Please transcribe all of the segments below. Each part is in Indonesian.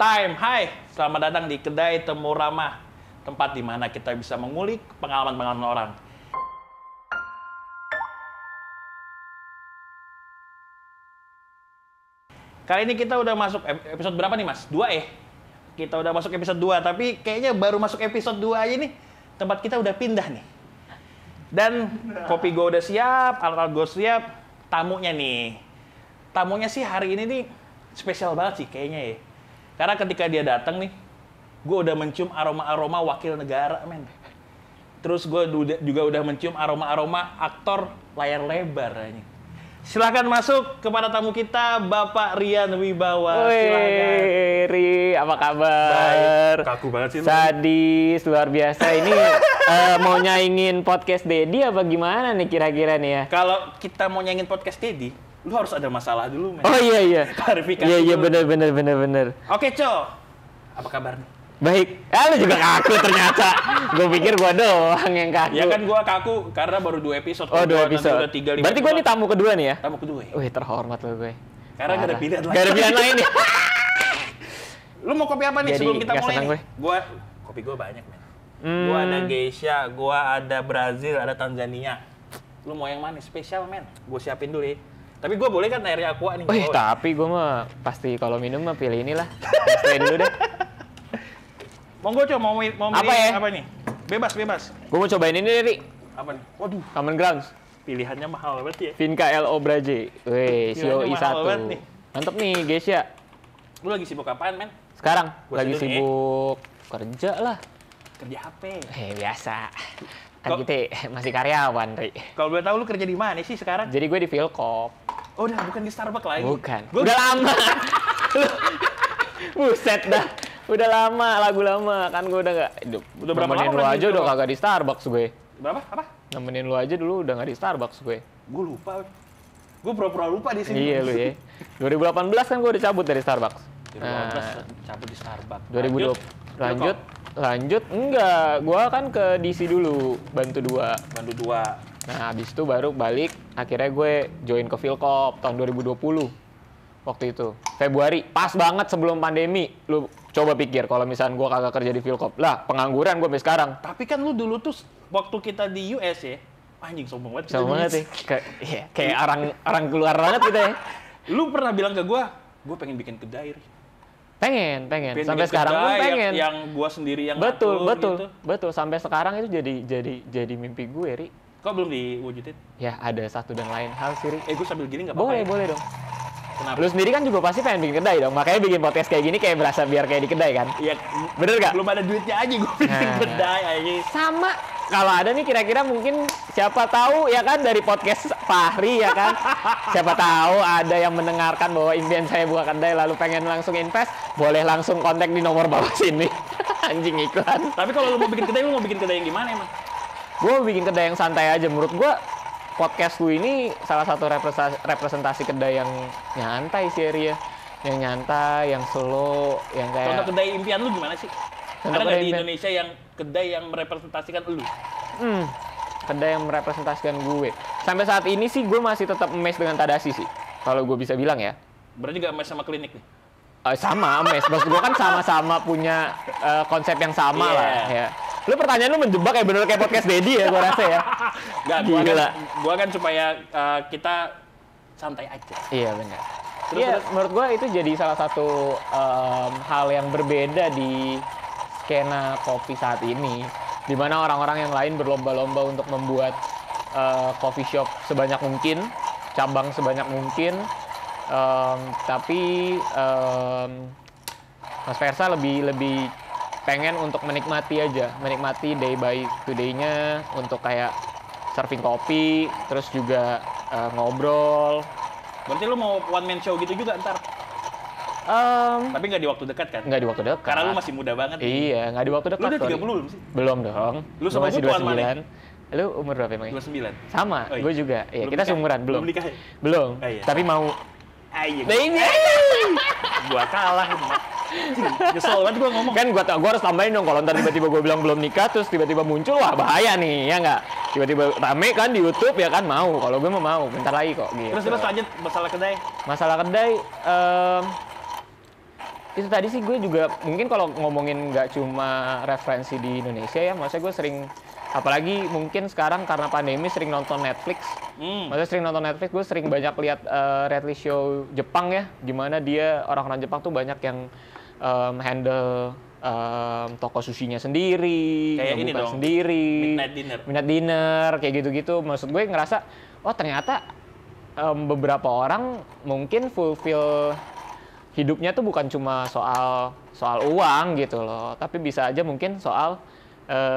time. Hai, selamat datang di Kedai Temu Ramah, tempat di mana kita bisa mengulik pengalaman-pengalaman orang. Kali ini kita udah masuk episode berapa nih, Mas? 2 Kita udah masuk episode 2, tapi kayaknya baru masuk episode 2 aja nih, tempat kita udah pindah nih. Dan kopi gue udah siap, alat-alat gue siap, tamunya nih. Tamunya sih hari ini nih spesial banget sih kayaknya ya. Karena ketika dia datang nih, gue udah mencium aroma-aroma wakil negara, men. Terus gue juga udah mencium aroma-aroma aktor layar lebar. Silahkan masuk kepada tamu kita, Bapak Rian Wibawa. Silahkan. Ri, apa kabar? Baik. Kaku banget sih. Sadis, luar biasa. Ini mau nyaingin podcast Dedi apa gimana nih kira-kira nih ya? Kalau kita mau nyaingin podcast Dedi, lu harus ada masalah dulu, men. Oh iya. Klarifikasi Iya dulu. bener. Oke, Co. Apa kabar nih? Baik. Lu juga kaku ternyata. Gue pikir gue doang yang kaku. Ya kan gua kaku karena baru 2 episode. Oh, 2 episode. Udah 3, 5 Berarti gue ini tamu kedua nih ya? Tamu kedua ya? Wih, terhormat loh gue. Karena gak ada pilihan lain. Gak ada pilihan lain ya? Lu mau kopi apa nih Jadi, sebelum kita nggak mulai senang nih? Kopi gua banyak, men. Gua ada Geisha, gua ada Brazil, ada Tanzania. Lu mau yang mana? Spesial, men. Gua siapin dulu ya. Tapi gua boleh kan air aqua nih? Wih, tapi gue mah pasti kalau minum mah pilih inilah. Stay dulu deh. Monggo, Co, mau milih Apa ya? apa nih? Bebas. Gue mau cobain ini deh, Ri. Apa nih? Waduh, Common Grounds. pilihannya mahal banget ya. Vinca LO Braje. Wih, Pilihannya COI mahal banget 1. nih. Mantep nih, guys ya. Lu lagi sibuk apaan, men? Sekarang Gua lagi sedih nih. sibuk kerja lah. Kerja HP. Biasa. Kan Kok- kita masih karyawan, Ri. Kalau boleh tahu lu kerja di mana sih sekarang? Jadi gue di Philcop. Oh, udah bukan di Starbucks lagi. Bukan. Gua Udah lama. Buset dah. Udah lama, lagu lama. Kan gue udah gak... Udah berapa nemenin lama lu berarti aja di udah Philcop? kagak di Starbucks gue. Berapa? Apa? Nemenin lu aja dulu udah gak di Starbucks gue. Gue lupa. Gue pura-pura lupa di sini. Iya lu ya. 2018 kan gue udah cabut dari Starbucks. 2018 cabut di Starbucks. 2020 lanjut enggak, gua kan ke DC dulu bantu 2. Bantu 2. Nah, habis itu baru balik, akhirnya gue join ke Philcop tahun 2020. Waktu itu Februari, pas banget sebelum pandemi. Lu coba pikir kalau misalnya gua kagak kerja di Philcop. Lah, pengangguran gue sampai sekarang. Tapi kan lu dulu tuh waktu kita di US ya, anjing sombong banget. kita Sama di banget US. sih. Kayak orang keluar banget kita ya. Lu pernah bilang ke gue pengen bikin kedai. Ri. Pengen. Pengen Sampai bikin sekarang pun kedai pengen. Yang gua sendiri yang Betul. ngatur gitu. Betul. Sampai sekarang itu jadi mimpi gue, Ri. Kok belum diwujudin? Ya, ada satu dan lain hal sih, Ri. Gue sambil gini nggak apa-apa. Boleh, ya? boleh dong. Kenapa? Lu sendiri kan juga pasti pengen bikin kedai dong. Makanya bikin podcast kayak gini kayak berasa biar kayak di kedai kan. Iya, Bener gak? belum ada duitnya aja gue bikin Nah. kedai aja. Sama. Kalau ada nih kira-kira mungkin siapa tahu ya kan dari podcast Fahri ya kan. Siapa tahu ada yang mendengarkan bahwa impian saya buka kedai lalu pengen langsung invest. Boleh langsung kontak di nomor bawah sini. Anjing iklan. Tapi kalau lu mau bikin kedai, lu mau bikin kedai yang gimana emang? Gue mau bikin kedai yang santai aja. Menurut gue podcast lu ini salah satu representasi kedai yang nyantai sih, Ria. Yang nyantai, yang slow, yang kayak... Contoh kedai impian lu gimana sih? Contoh Ada nggak kedai di impian. Indonesia yang kedai yang merepresentasikan lu? Kedai yang merepresentasikan gue. Sampai saat ini sih gue masih tetap mes dengan Tadashi sih. Kalau gue bisa bilang ya. Berarti nggak mes sama klinik nih? Sama, mes. Maksud gue kan sama-sama punya konsep yang sama Iya. lah. Ya. Lu pertanyaan lu menjebak ya bener kayak podcast Dedi ya gue rasa ya. Nggak, Gila. gua kan supaya kita santai aja. Iya benar. Terus, Iya, terus? menurut gue itu jadi salah satu hal yang berbeda di skena kopi saat ini, di mana orang-orang yang lain berlomba-lomba untuk membuat coffee shop sebanyak mungkin, cabang sebanyak mungkin, tapi Mas Versa lebih pengen untuk menikmati aja, menikmati day by day-nya untuk kayak serving kopi, terus juga ngobrol. Berarti lu mau one man show gitu juga ntar? Tapi nggak di waktu dekat kan? Nggak di waktu dekat. Karena lu masih muda banget. Iya, nggak di waktu Lu dekat. udah 30 sorry. belum sih? Belum dong. Lu sama masih gua tuan mana? 29. Lu umur berapa emang? 29. Sama, Oh, iya. gue juga. Iya, Belum kita nikah? seumuran, belum. Belum nikah ya? Belum. Oh, iya. Tapi mau. Ayo. Nah ini. Gua kalah. Nyesel banget gua ngomong. Kan gua harus tambahin dong kalau ntar tiba-tiba gue bilang belum nikah terus tiba-tiba muncul, wah bahaya nih, ya nggak? Tiba-tiba rame kan di YouTube ya kan mau. Kalau gue mau, bentar lagi kok gitu. Terus lanjut masalah kedai. Masalah kedai, itu tadi sih gue juga mungkin kalau ngomongin nggak cuma referensi di Indonesia ya, maksudnya gue sering, apalagi mungkin sekarang karena pandemi sering nonton Netflix. Maksudnya sering nonton Netflix, gue sering banyak lihat reality show Jepang ya, gimana dia orang-orang Jepang tuh banyak yang handle toko sushinya sendiri, Kayak ini dong, sendiri, midnight dinner, kayak gitu-gitu. Maksud gue ngerasa, oh ternyata beberapa orang mungkin fulfill hidupnya tuh bukan cuma soal uang gitu loh, tapi bisa aja mungkin soal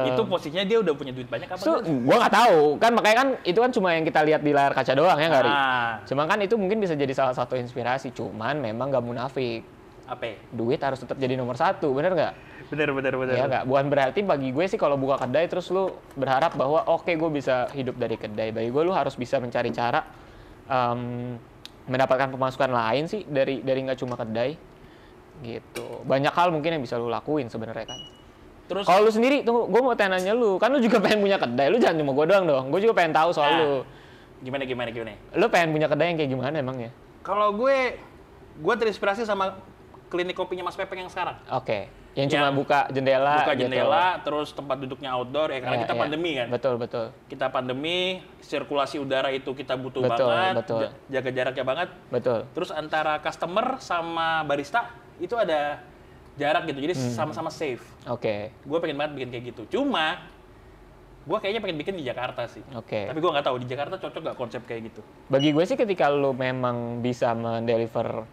itu posisinya dia udah punya duit banyak apa gue nggak tahu kan, makanya kan itu kan cuma yang kita lihat di layar kaca doang ya nggak Ri? Cuma kan itu mungkin bisa jadi salah satu inspirasi, cuman memang nggak munafik. Apa? Duit harus tetap jadi nomor satu, bener nggak? Bener. Ya nggak, bukan berarti bagi gue sih kalau buka kedai terus lu berharap bahwa oke, gue bisa hidup dari kedai. Bagi gue lu harus bisa mencari cara mendapatkan pemasukan lain sih dari nggak cuma kedai gitu. Banyak hal mungkin yang bisa lu lakuin sebenarnya kan. Terus kalau lu sendiri, tunggu, gue mau tanya lu, kan lu juga pengen punya kedai, lu jangan cuma gue doang dong. Gue juga pengen tahu soal lu. Gimana? Lu pengen punya kedai yang kayak gimana emangnya? Kalau gue terinspirasi sama klinik kopinya Mas Pepeng yang sekarang. Oke. Yang cuma buka jendela gitu. Terus tempat duduknya outdoor ya, karena kita pandemi kan. Betul. Kita pandemi, sirkulasi udara itu kita butuh betul, banget, betul. Jaga jaraknya banget. Betul. Terus antara customer sama barista itu ada jarak gitu, jadi sama-sama safe. Oke. Gue pengen banget bikin kayak gitu. Cuma gue kayaknya pengen bikin di Jakarta sih. Oke. Tapi gue nggak tahu di Jakarta cocok nggak konsep kayak gitu. Bagi gue sih ketika lu memang bisa mendeliver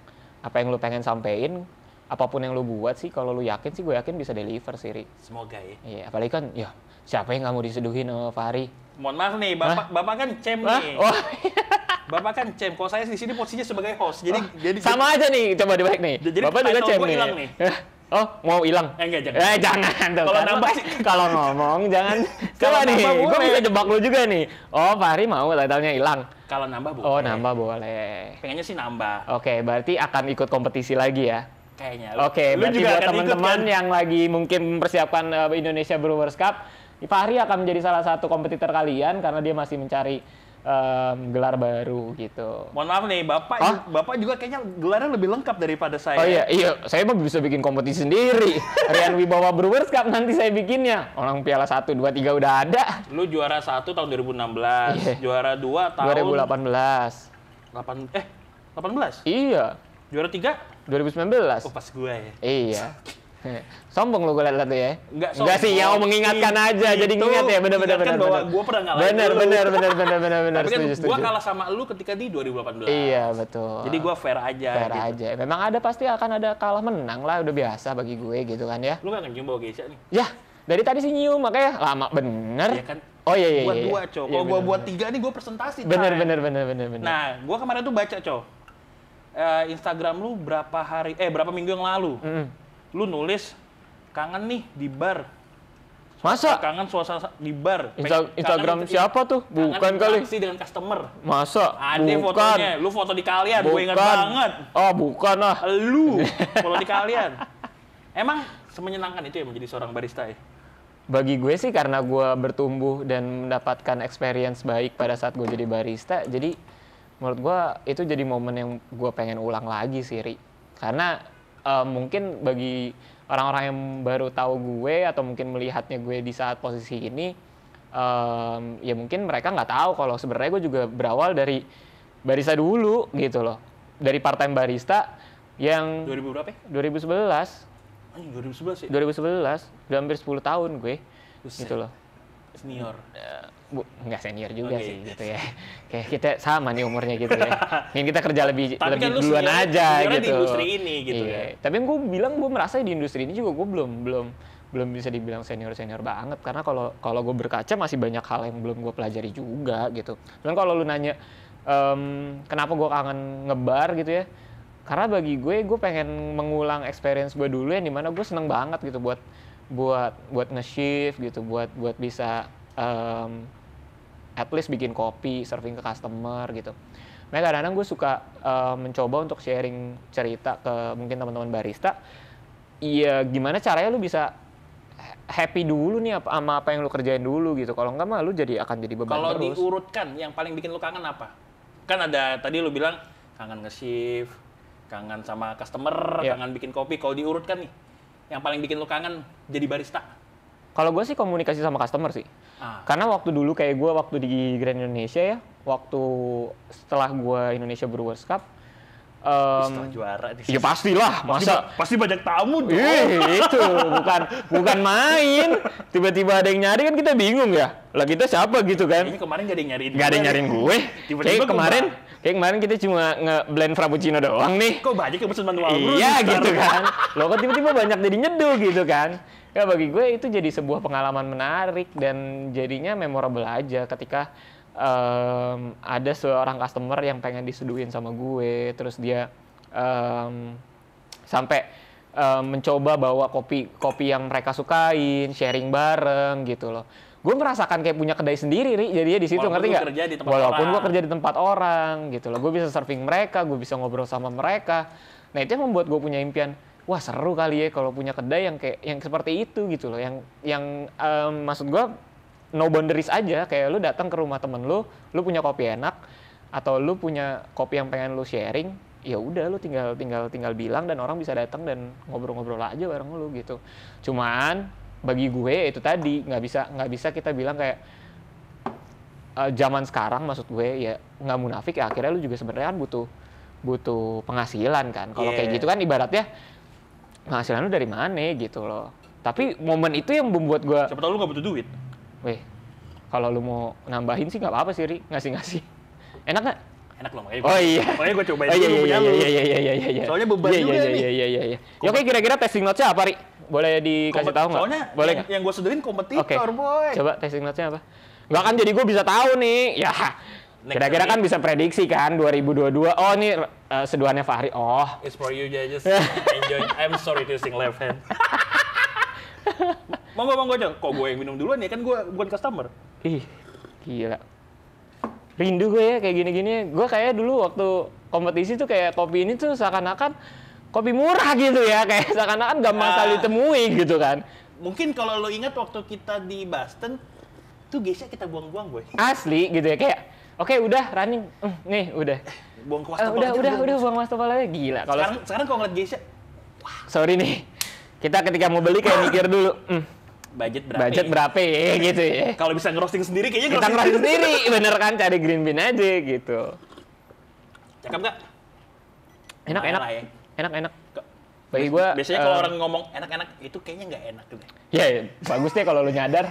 apa yang lu pengen sampein, apapun yang lu buat sih, kalau lu yakin sih, gue yakin bisa deliver sih, Ri. Semoga ya. Iya, apalagi kan, ya siapa yang nggak mau diseduhin sama Fahri? Mohon maaf nih, Bapak kan cem nih. Oh. Bapak kan cem, kalau saya di sini posisinya sebagai host. Jadi sama aja nih, coba dibalik nih. Jadi Bapak juga cem nih. Hilang nih. Oh, mau hilang? Enggak, jangan. Jangan tuh. Kalau nambah sih. Kalau ngomong jangan. Coba nih, gue bisa jebak lu juga nih. Oh, Fahri mau title-nya hilang. Kalau nambah boleh. Oh, nambah boleh. Pengennya sih nambah. Oke, berarti akan ikut kompetisi lagi ya? Kayaknya. Oke, berarti juga buat teman-teman yang lagi mungkin mempersiapkan Indonesia Brewers Cup, Fahri akan menjadi salah satu kompetitor kalian karena dia masih mencari gelar baru gitu. Mohon maaf nih, Bapak juga kayaknya gelarnya lebih lengkap daripada saya. Oh iya, saya mah bisa bikin kompetisi sendiri. Rian Wibawa Brewers Cup nanti saya bikinnya. Orang piala 1, 2, 3 udah ada. Lu juara 1 tahun 2016, juara 2 tahun 2018. 18? Iya. Juara 3? 2019. Oh, pas gue ya. Iya. Sombong lu gue liat tuh ya. Enggak sih, ya mengingatkan aja. Jadi ingat ya, bener. Bahwa gue pernah ngalahin bener. Tapi kan setuju. gue kalah sama lu ketika di 2018. Iya, betul. Jadi gue fair aja. Aja. Memang pasti akan ada kalah menang lah, udah biasa bagi gue gitu kan ya. Lu gak nyium bawa Geisha nih? Ya, dari tadi sih nyium, makanya lama bener. Iya kan? Oh iya. Buat 2, Cok. Kalau gue buat 3 nih gue presentasi. Bener. Nah, gue kemarin tuh baca, Cok. Instagram lu berapa minggu yang lalu. Lu nulis kangen nih di bar. Masa? Kangen suasana di bar. Instagram siapa tuh? Bukan kali. Interaksi dengan customer. Masa? Ada fotonya. Lu foto di kalian. Gue ingat banget. Oh, bukan lah. Lu foto di kalian. Emang semenyenangkan itu ya menjadi seorang barista ya? Bagi gue sih karena gue bertumbuh dan mendapatkan experience baik pada saat gue jadi barista. Jadi menurut gue itu jadi momen yang gue pengen ulang lagi sih, Ri. Karena mungkin bagi orang-orang yang baru tahu gue atau mungkin melihatnya gue di saat posisi ini, ya mungkin mereka nggak tahu kalau sebenarnya gue juga berawal dari barista dulu gitu loh, dari part-time barista yang 2000 berapa ya? 2011. 2011 ya? 2011, udah hampir 10 tahun gue. Buset. Gitu loh. Senior. Nggak senior juga Oke. sih gitu ya. Kayak kita sama nih umurnya gitu ya. Mungkin kita kerja lebih Tapi kan lu duluan aja seniornya gitu. di industri ini gitu Iya. ya. Tapi gue bilang gue merasa di industri ini juga gue belum bisa dibilang senior banget, karena kalau gue berkaca masih banyak hal yang belum gue pelajari juga gitu. Dan kalau lu nanya kenapa gue kangen ngebar gitu ya, karena bagi gue pengen mengulang experience gue dulu yang dimana gue seneng banget gitu buat nge-shift gitu, buat bisa at least bikin kopi, serving ke customer gitu. Makanya kadang-kadang gue suka mencoba untuk sharing cerita ke mungkin teman-teman barista. Iya, gimana caranya lu bisa happy dulu nih sama apa yang lu kerjain dulu gitu. Kalau enggak mah lu akan jadi beban Kalau terus. diurutkan, yang paling bikin lu kangen apa? Kan ada, tadi lu bilang kangen nge-shift, kangen sama customer, Iya. kangen bikin kopi. Kalau diurutkan nih, yang paling bikin lu kangen jadi barista. Kalau gue sih komunikasi sama customer sih. Karena waktu dulu kayak gue waktu di Grand Indonesia ya, waktu setelah gue Indonesia Brewers Cup, Setelah juara nih. ya pastilah, masa Pasti banyak tamu dong. itu bukan main. Tiba-tiba ada yang nyari kan kita bingung ya. Lah kita siapa gitu kan? Kayaknya kemarin gak ada yang nyariin. Gak ada yang nyariin gue. Tiba-tiba Kayak kemarin kita cuma nge-blend frappuccino doang nih. Kok banyak yang pesen manual brew? Iya gitu kan. Loh kok tiba-tiba banyak jadi nyeduh gitu kan. Ya bagi gue itu jadi sebuah pengalaman menarik dan jadinya memorable aja ketika ada seorang customer yang pengen diseduhin sama gue, terus dia sampai mencoba bawa kopi yang mereka sukain, sharing bareng gitu loh. Gue merasakan kayak punya kedai sendiri, Ri. Jadinya di situ, ngerti nggak? Walaupun gue kerja di tempat orang gitu loh. Gue bisa serving mereka, gue bisa ngobrol sama mereka. Nah itu yang membuat gue punya impian. Wah seru kali ya kalau punya kedai yang seperti itu gitu loh. Yang maksud gue no boundaries aja, kayak lu datang ke rumah temen lu punya kopi enak atau lu punya kopi yang pengen lu sharing, ya udah lu tinggal bilang dan orang bisa datang dan ngobrol-ngobrol aja bareng lu gitu. Cuman bagi gue itu tadi nggak bisa kita bilang kayak zaman sekarang, maksud gue ya nggak munafik ya, akhirnya lu juga sebenarnya kan butuh penghasilan kan. Kalau kayak gitu kan ibaratnya penghasilan lu dari mana gitu loh. Tapi momen itu yang membuat gue, Siapa tau lu gak butuh duit. weh, kalau lu mau nambahin sih nggak apa-apa sih, Ri, ngasih. Enak nggak? Enak loh, makanya Oh iya. Makanya gue cobain Oh dulu punya lu. iya. Soalnya beban juga nih. Iya. Ya oke, kira-kira testing notes-nya apa, Ri? Boleh dikasih tahu nggak? Soalnya Boleh nggak? yang gue seduhin kompetitor, boy. Coba testing notes-nya apa? Nggak kan jadi gue bisa tahu nih. Ya, kira-kira kan bisa prediksi kan 2022. Oh, ini seduhannya Fahri. Oh. It's for you, just enjoy. I'm sorry to sing left hand. Monggo, Cok. Kok gue yang minum duluan ya? Kan gue bukan customer. Ih, gila. Rindu gue ya kayak gini-gini. Gue kayak dulu waktu kompetisi tuh kayak kopi ini tuh seakan-akan kopi murah gitu ya. Kayak seakan-akan gampang sekali ditemui gitu kan. Mungkin kalau lo ingat waktu kita di Boston, tuh geisha kita buang-buang, boy. Asli gitu ya. Kayak, oke udah running. Nih udah. Buang ke wastafel. Udah buang wastafel aja. Gila. Kalau Sekarang kalau ngeliat geisha, sorry nih. Kita ketika mau beli kayak mikir dulu. budget Berapa ya gitu ya. Kalau bisa ngerosting sendiri kayaknya Kita ngerosting sendiri, bener kan, cari green bean aja gitu. Cakep nggak? Enak. Marah ya. Enak. Bagi gua Biasanya kalau orang ngomong enak-enak itu kayaknya nggak enak deh. Ya, bagus deh kalau lu nyadar.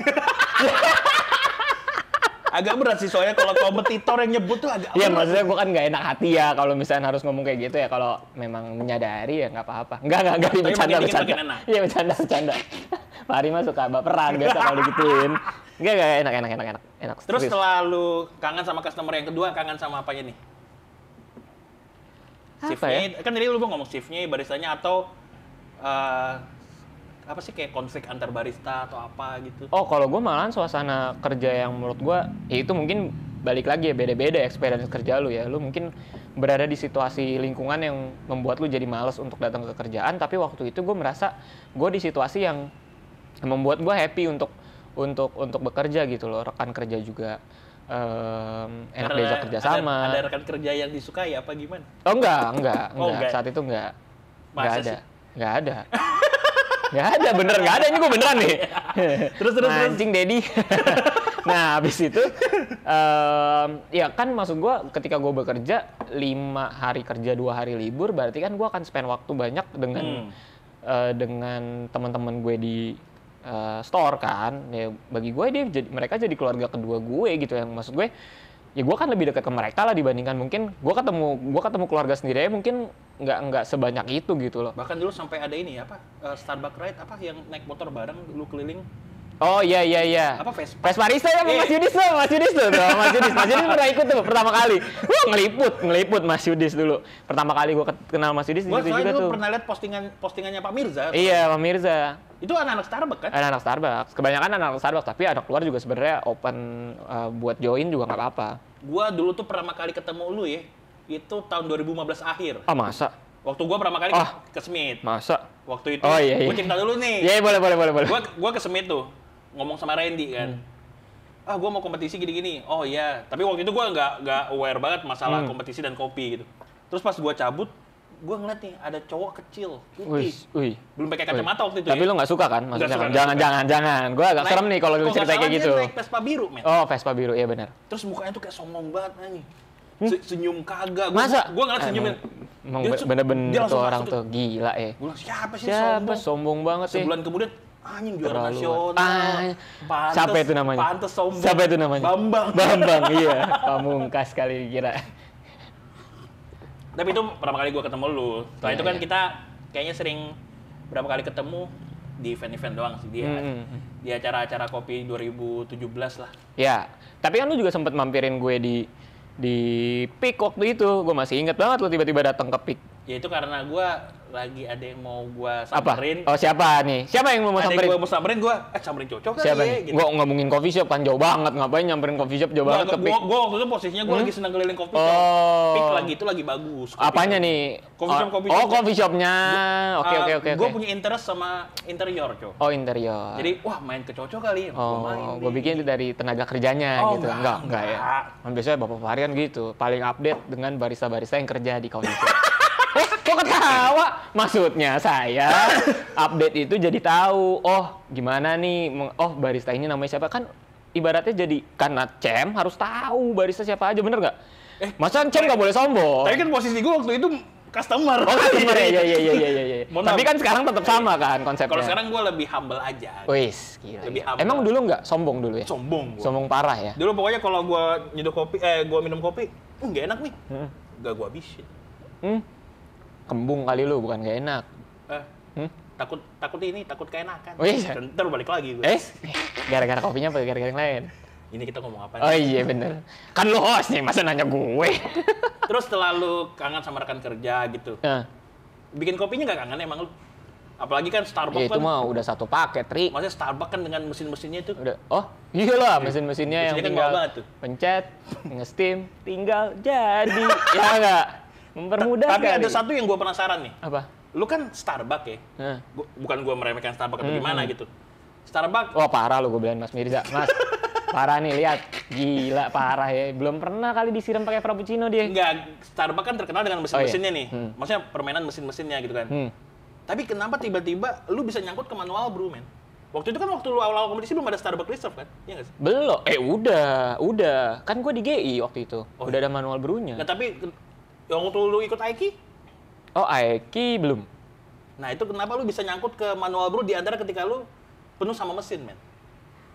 Agak berat sih soalnya kalau kompetitor yang nyebut tuh agak Iya, berat. maksudnya gua kan nggak enak hati ya kalau misalnya harus ngomong kayak gitu ya. Kalau memang menyadari ya nggak apa-apa. Enggak Tapi bercanda. makin dingin makin enak. Iya, bercanda. Pak Ari mah suka baperan biasa kalau digituin. Enggak enak. Terus Serius. setelah lu kangen sama customer yang kedua, kangen sama apanya nih? Apa Shiftnya, kan tadi lu ngomong shiftnya, baristanya atau apa sih kayak konflik antar barista atau apa gitu? Oh, kalau gue malahan suasana kerja yang menurut gue, ya itu mungkin balik lagi ya, beda-beda experience kerja lu ya. Lu mungkin berada di situasi lingkungan yang membuat lu jadi males untuk datang ke kerjaan, tapi waktu itu gue merasa gue di situasi yang membuat gue happy untuk bekerja gitu loh. Rekan kerja juga enak diajak kerja sama. Ada rekan kerja yang disukai apa gimana? Oh enggak. enggak. Saat itu enggak. Masa sih? Enggak ada. Bener nggak ada, ini gue beneran nih. Terus. Anjing Dedi. Nah, habis itu, ya kan maksud gue ketika gue bekerja 5 hari kerja 2 hari libur, berarti kan gue akan spend waktu banyak dengan teman-teman gue di store kan. Ya bagi gue mereka jadi keluarga kedua gue gitu, yang maksud gue ya gue kan lebih dekat ke mereka lah dibandingkan mungkin gue ketemu keluarga sendiri aja mungkin nggak sebanyak itu gitu loh. Bahkan dulu sampai ada ini ya, apa Starbucks ride apa yang naik motor bareng dulu keliling. Oh iya. Apa Vespa? Vesparista ya Mas Yudis tuh. Mas Yudis pernah ikut tuh pertama kali. Ngeliput Mas Yudis dulu. Pertama kali gue kenal Mas Yudis di situ juga tuh. Gue pernah lihat postingannya Pak Mirza. Iya, Pak Mirza. Itu anak-anak Starbucks kan? Anak Starbucks. Kebanyakan anak Starbucks, tapi anak luar juga sebenarnya open buat join juga nggak apa-apa. Gua dulu tuh pertama kali ketemu lu ya, itu tahun 2015 akhir. Ah, masa? Waktu gua pertama kali ke Smith. Masa? Waktu itu, iya. gua cerita dulu nih. Iya, boleh. Gua ke Smith tuh, ngomong sama Randy kan. Gua mau kompetisi gini-gini. Oh iya, tapi waktu itu gua nggak aware banget masalah kompetisi dan kopi gitu. Terus pas gua cabut, gue ngeliat nih ada cowok kecil, Wih, putih. Belum pakai kacamata waktu itu. Tapi lu nggak suka kan? Nggak Maksudnya suka, kan? Jangan. Gue agak serem nih kalau lu nggak cerita salah kayak dia gitu. naik Vespa biru, men. Oh, Vespa biru, iya benar. Terus mukanya tuh kayak sombong banget nih. Senyum kagak. Masa? Gue ngeliat senyumnya. Emang Dia bener-bener langsung tuh orang masuk tuh gila ya. Gue bilang, siapa sih Siapa sombong banget sih? Sebulan kemudian, anjing juara Terlalu. nasional. Pantes, Siapa itu namanya? Pantes sombong. Siapa itu namanya? Bambang, iya. Pamungkas kali dikira. Tapi itu pertama kali gue ketemu lu. Setelah Iya, itu kan iya. kita kayaknya sering berapa kali ketemu di event-event doang sih. Di acara-acara kopi 2017 lah. Ya, tapi kan lu juga sempet mampirin gue di PIK waktu itu. Gue masih inget banget lu tiba-tiba datang ke PIK. Ya itu karena gue lagi ada yang mau gue Apa? samperin. Oh, siapa nih? Siapa yang lu mau Ada yang samperin? gue mau samperin, samperin cocok kali Siapa ya. nih? Gitu. Gue ngomongin coffee shop kan jauh banget. Ngapain nyamperin coffee shop jauh banget ke PIK? Gue waktu itu posisinya gue lagi senang keliling kopi shop. Oh. PIK lagi itu lagi bagus. kopi Apanya shop. nih? Coffee shop, coffee Oh, shop. coffee shopnya. Oke. Gue punya interest sama interior, cok. Oh, interior. Jadi, wah main ke cocok kali. Gua main Oh, deh. gue bikin itu dari tenaga kerjanya Oh, gitu. Enggak ya. Kan biasanya Bapak Fahri kan gitu, paling update dengan barista-barista yang kerja di coffee shop. Kok ketawa? Maksudnya saya update itu jadi tahu, oh gimana nih, oh barista ini namanya siapa, kan ibaratnya jadi, karena Cem harus tahu barista siapa aja, bener nggak? Masa Cem nggak boleh sombong? Tapi kan posisi gue waktu itu customer. Oh, customer ya, iya. Mohon Tapi maaf. kan sekarang tetap sama kan konsepnya. Kalau sekarang gue lebih humble aja. Wis, gila. Lebih humble. Emang dulu nggak sombong dulu ya? Sombong gue. Sombong parah ya? Dulu pokoknya kalau gue nyeduh kopi, gue minum kopi, nggak enak nih. Gak gue habisin. Kembung kali lu, bukan nggak enak. Takut keenakan. Oh, iya. Ntar balik lagi gue. Gara-gara kopinya apa gara-gara yang lain? Ini kita ngomong apa? Oh iya bener. Kan lu host nih, masa nanya gue? Terus setelah lu kangen sama rekan kerja gitu, Nah, bikin kopinya nggak kangen emang lu? Apalagi kan Starbucks ya itu kan, mah udah satu paket, Ri. maksudnya Starbucks kan dengan mesin-mesinnya itu. Udah. Oh, iyalah mesin-mesinnya yang Mesinnya kan tinggal mahal banget tuh. pencet, nge-steam, tinggal jadi. Ya enggak? Mempermudah Tapi sekali. ada satu yang gue penasaran nih. Apa? Lu kan Starbucks ya? Nah. Bukan gue meremehkan Starbucks atau gimana gitu. Starbucks, Wah parah lu, gue bilang Mas Mirza. Mas, parah nih, lihat. Gila, parah ya. Belum pernah kali disiram pakai frappuccino dia. enggak, Starbucks kan terkenal dengan mesin-mesinnya Oh, iya. nih. Maksudnya permainan mesin-mesinnya gitu kan. Tapi kenapa tiba-tiba lu bisa nyangkut ke manual brew, men? Waktu itu kan waktu lu awal-awal kompetisi belum ada Starbucks Reserve kan? Iya nggak sih? Belum. Udah. Kan gue di GI waktu itu. Udah ada manual brewnya. Nah, tapi yang waktu lu ikut Aiki, Oh, Aiki belum. nah itu kenapa lu bisa nyangkut ke manual brew di antara ketika lu penuh sama mesin, men?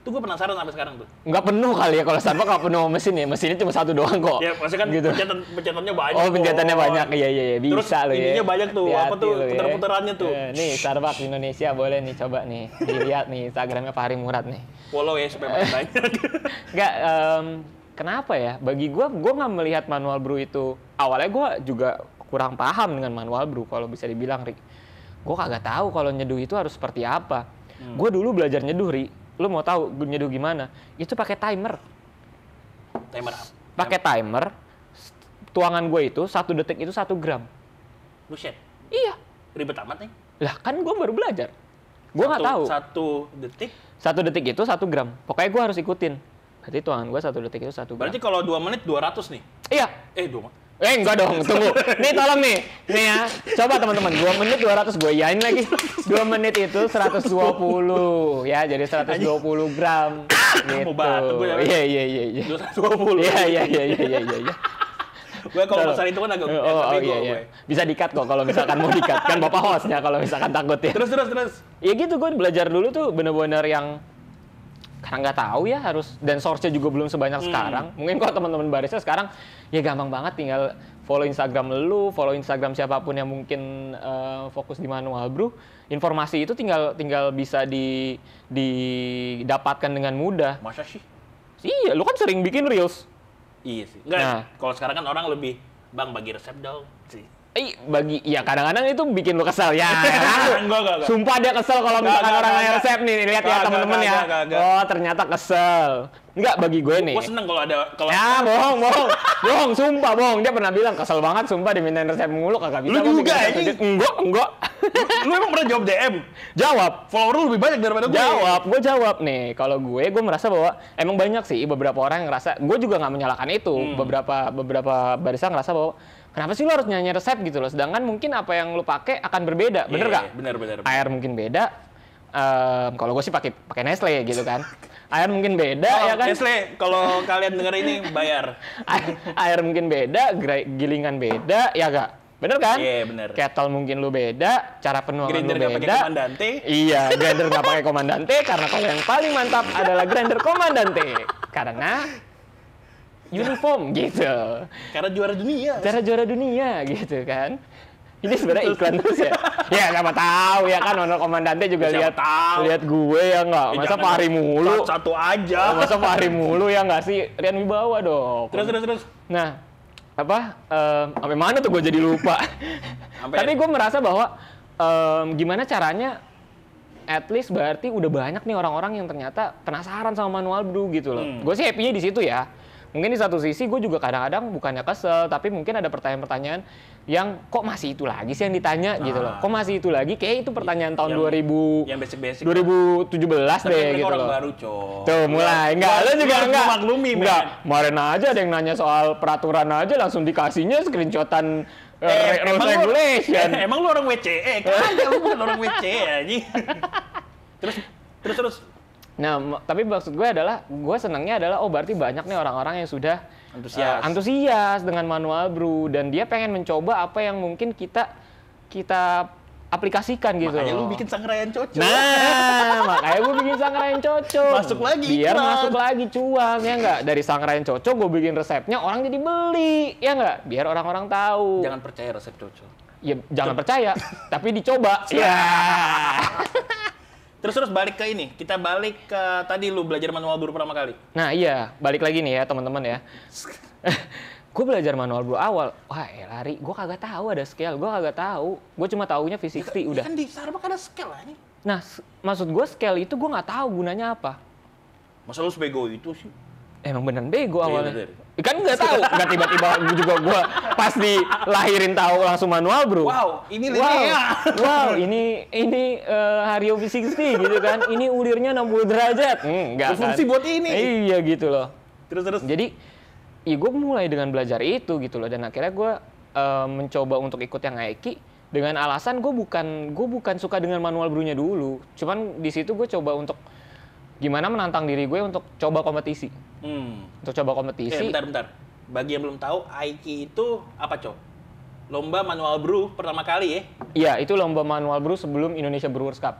Itu gue penasaran sampai sekarang tuh. Nggak penuh kali ya, kalau Starbucks nggak penuh mesin ya. Mesinnya cuma satu doang kok. Ya, maksudnya kan Gitu. pencetannya banyak. Oh, pencetannya kok. banyak. Iya. Terus Bisa lo ya. ininya banyak tuh, apa Hati-hati tuh, lo ya. puter-puterannya tuh. Nih, Starbucks Indonesia boleh nih, coba nih. Dilihat nih, Instagramnya Fahri Murad nih. Follow ya supaya makin banyak. Nggak, kenapa ya? Bagi gua nggak melihat manual brew itu. Awalnya gua juga kurang paham dengan manual brew, kalau bisa dibilang, Rik. Gua kagak tahu kalau nyeduh itu harus seperti apa. Gua dulu belajar nyeduh, Rik. Lu mau tahu nyeduh gimana? Itu pakai timer. Timer up. Pakai timer. Tuangan gue itu 1 detik itu 1 gram. Buset. Iya. Ribet amat nih. Lah kan gue baru belajar. Gue nggak tahu. 1 detik. 1 detik itu 1 gram. Pokoknya gue harus ikutin. Berarti tuangan gue 1 detik itu 1 gram. Berarti kalau 2 menit 200 nih. Iya. 2 Enggak dong, tunggu. Nih tolong nih. Nih ya. Coba teman-teman, 2 menit 200 gue yain lagi. 2 menit itu 120 ya, jadi 120 gram. Gitu. Mau batuk gue ya. Iya. 220. Iya. Gue kalau masalah itu kan agak bego Iya. gue. Bisa di-cut kok kalau misalkan mau di-cut. Kan Bapak hostnya kalau misalkan takut ya. Terus. Ya gitu, gue belajar dulu tuh bener-bener yang karena nggak tahu ya harus, dan source-nya juga belum sebanyak sekarang. Mungkin kalau teman-teman barista sekarang ya gampang banget, tinggal follow Instagram lu, follow Instagram siapapun yang mungkin fokus di manual brew. Informasi itu tinggal bisa didapatkan dengan mudah. Masa sih? Iya, lu kan sering bikin reels. Iya sih. Enggak, Nah. kalau sekarang kan orang lebih, Bang bagi resep dong. Sih. Ya kadang-kadang itu bikin lu kesel ya. Enggak. Sumpah dia kesel kalau misalkan orang nanya enggak. resep nih, lihat ya teman-teman ya. Enggak. Oh, ternyata kesel. Enggak, bagi gue nih. Gue seneng kalau ada Ya, bohong, sumpah bohong. Dia pernah bilang kesel banget, sumpah dimintain resep mulu kagak bisa. Lu gua juga, bikin resep. anjing. Enggak. Lu emang pernah jawab DM? Jawab. Follower lu lebih banyak daripada gue. Gue jawab nih. Kalau gue merasa bahwa emang banyak sih beberapa orang yang ngerasa, gue juga nggak menyalahkan itu. Beberapa barista ngerasa bahwa Kenapa sih lu harus nyanyi resep gitu loh? Sedangkan mungkin apa yang lu pakai akan berbeda, bener nggak? Bener. Air mungkin beda. Kalau gue sih pakai Nestle gitu kan. Air mungkin beda ya kan. Nestle, kalau kalian denger ini bayar. Air mungkin beda, gilingan beda, ya gak? Bener kan? Iya, bener. Kettle mungkin lu beda, cara penuangan Grinder lu nggak beda. pakai komandante. Iya, grinder nggak pakai komandante karena kalau yang paling mantap adalah grinder komandante. Karena uniform gitu. Karena juara dunia. Cara juara dunia gitu kan. Ini sebenarnya iklan terus ya. Ya siapa tahu ya kan owner komandante juga Siapa tahu. lihat gue ya nggak. Masa Jangan Fahri mulu. Satu aja. Masa Fahri mulu ya nggak sih? Rian Wibawa dong. Terus. Nah, sampai mana tuh gue jadi lupa. Tapi gue merasa bahwa gimana caranya, at least berarti udah banyak nih orang-orang yang ternyata penasaran sama manual brew gitu loh. Gue sih happy-nya di situ ya. Mungkin di satu sisi gue juga kadang-kadang bukannya kesel, tapi mungkin ada pertanyaan-pertanyaan yang kok masih itu lagi sih yang ditanya gitu loh. Kok masih itu lagi? Kayak itu pertanyaan tahun 2000 yang basic-basic 2017 deh gitu orang loh. baru, Cok. Tuh mulai, enggak, lo juga enggak. Maklumi, enggak. Kemarin aja ada yang nanya soal peraturan aja langsung dikasihnya screenshotan rules regulation. Emang lu orang WCE? Kagak, lu bukan orang WCE anjing. Terus. Nah, tapi maksud gue adalah, gue senangnya adalah, berarti banyak nih orang-orang yang sudah antusias dengan manual brew dan dia pengen mencoba apa yang mungkin kita aplikasikan gitu. Makanya lu bikin Sangrayan Coco. Nah, makanya gue bikin Sangrayan Coco. Masuk lagi biar iklan. masuk lagi cuan, ya nggak? Dari Sangrayan Coco gue bikin resepnya, orang jadi beli, ya nggak? Biar orang-orang tahu. Jangan percaya resep Coco. Ya, jangan percaya, tapi dicoba. Ya. Terus balik ke ini. Kita balik ke tadi lu belajar manual brew pertama kali. Nah iya, balik lagi nih ya teman-teman ya. Gue belajar manual brew awal. Wah, lari. Gue kagak tahu ada scale. Gue kagak tahu. Gue cuma taunya V60 udah. Kan di Starbucks ada scale aja. Nah, maksud gue scale itu gue nggak tahu gunanya apa. Masa lu sebego itu sih? Emang beneran bego awalnya. Bener. Kan nggak tahu. Nggak tiba-tiba juga gue pas dilahirin tahu langsung manual brew. Wow, ini linear. Wow, ini Hario V60 gitu kan. Ini ulirnya 60 derajat. Enggak kan. Berfungsi buat ini. Iya gitu loh. Terus. Jadi, ya gue mulai dengan belajar itu gitu loh. Dan akhirnya gue mencoba untuk ikut yang Aiki dengan alasan gue bukan suka dengan manual brew-nya dulu. Cuman di situ gue coba untuk gimana menantang diri gue untuk coba kompetisi. Untuk coba kompetisi. Bentar. Bagi yang belum tahu, Aiki itu apa, Cok? Lomba manual brew pertama kali ya? Iya, itu lomba manual brew sebelum Indonesia Brewers Cup.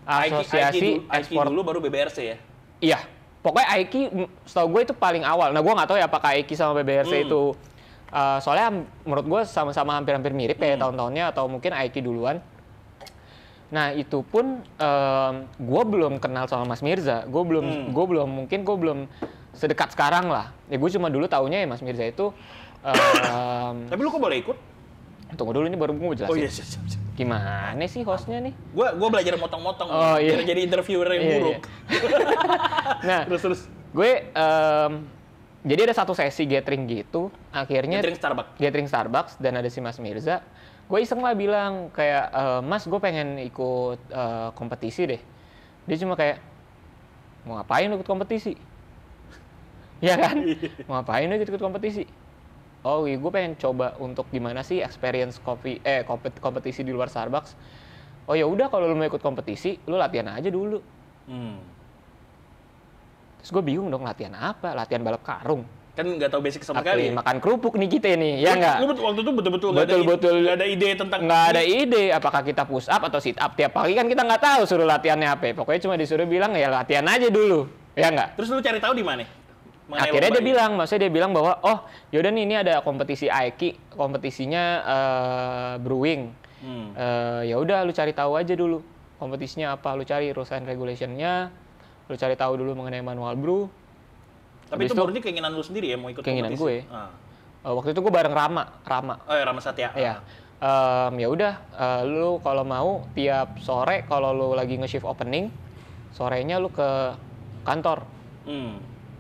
Asosiasi Ekspor dulu baru BBRC ya? Iya. Pokoknya Aiki, setahu gue itu paling awal. Nah, gue nggak tahu ya apakah Aiki sama BBRC itu... soalnya menurut gue sama-sama hampir-hampir mirip ya tahun-tahunnya, atau mungkin Aiki duluan. Nah, itu pun gue belum kenal sama Mas Mirza. Gue belum sedekat sekarang lah. Ya gue cuma dulu taunya ya Mas Mirza itu... Tapi lu kok boleh ikut? Tunggu dulu, ini baru gue jelasin. Oh iya, siap. Gimana sih hostnya nih? Gue belajar motong-motong. Iya. Biar jadi interviewer yang buruk. Nah, terus. Gue... jadi ada satu sesi gathering gitu. Akhirnya... Gathering Starbucks. Dan ada si Mas Mirza. Gue iseng lah bilang kayak, Mas gue pengen ikut kompetisi deh. Dia cuma kayak, mau ngapain lu ikut kompetisi? Iya kan? Mau ngapain lu ikut kompetisi? Oh iya, gue pengen coba untuk gimana sih experience kompetisi di luar Starbucks. Oh ya udah, kalau lu mau ikut kompetisi, lu latihan aja dulu. Terus gue bingung dong, latihan apa? Latihan balap karung. Kan nggak tahu basic sama sekali. Makan kerupuk nih kita nih, ya nggak? Lu waktu itu betul-betul nggak ada ide tentang... Nggak ada ide, apakah kita push up atau sit up tiap pagi, kan kita nggak tahu suruh latihannya apa. Pokoknya cuma disuruh bilang, ya latihan aja dulu, ya nggak? Terus lu cari tahu di mana? Akhirnya dia bilang bahwa, oh yaudah nih, ini ada kompetisi Aiki, kompetisinya brewing. Ya udah, lu cari tahu aja dulu kompetisinya apa, lu cari rules and regulation-nya, lu cari tahu dulu mengenai manual brew. Tapi itu murni keinginan lu sendiri ya mau ikut keinginan kompetisi? Keinginan gue. Waktu itu gue bareng Rama. Oh ya, Rama Satya. Iya. Ya udah, lu kalau mau tiap sore kalau lu lagi nge-shift opening, sorenya lu ke kantor.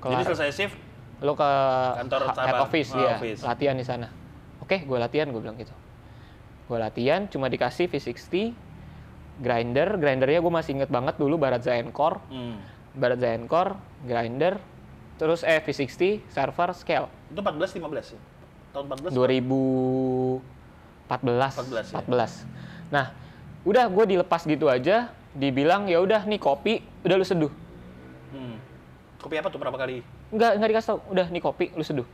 Jadi selesai shift, lu ke kantor head office, latihan di sana. Oke, gue latihan, gue bilang gitu. Gue latihan, cuma dikasih V60, grindernya gue masih inget banget dulu Baratza Encore, grinder, terus V60, server, scale. Itu 14-15 ya? Tahun 14? 2014. Nah, udah gue dilepas gitu aja, dibilang ya udah nih kopi, udah lu seduh. Kopi apa tuh berapa kali? Enggak dikasih tau, udah nih kopi, lu seduh.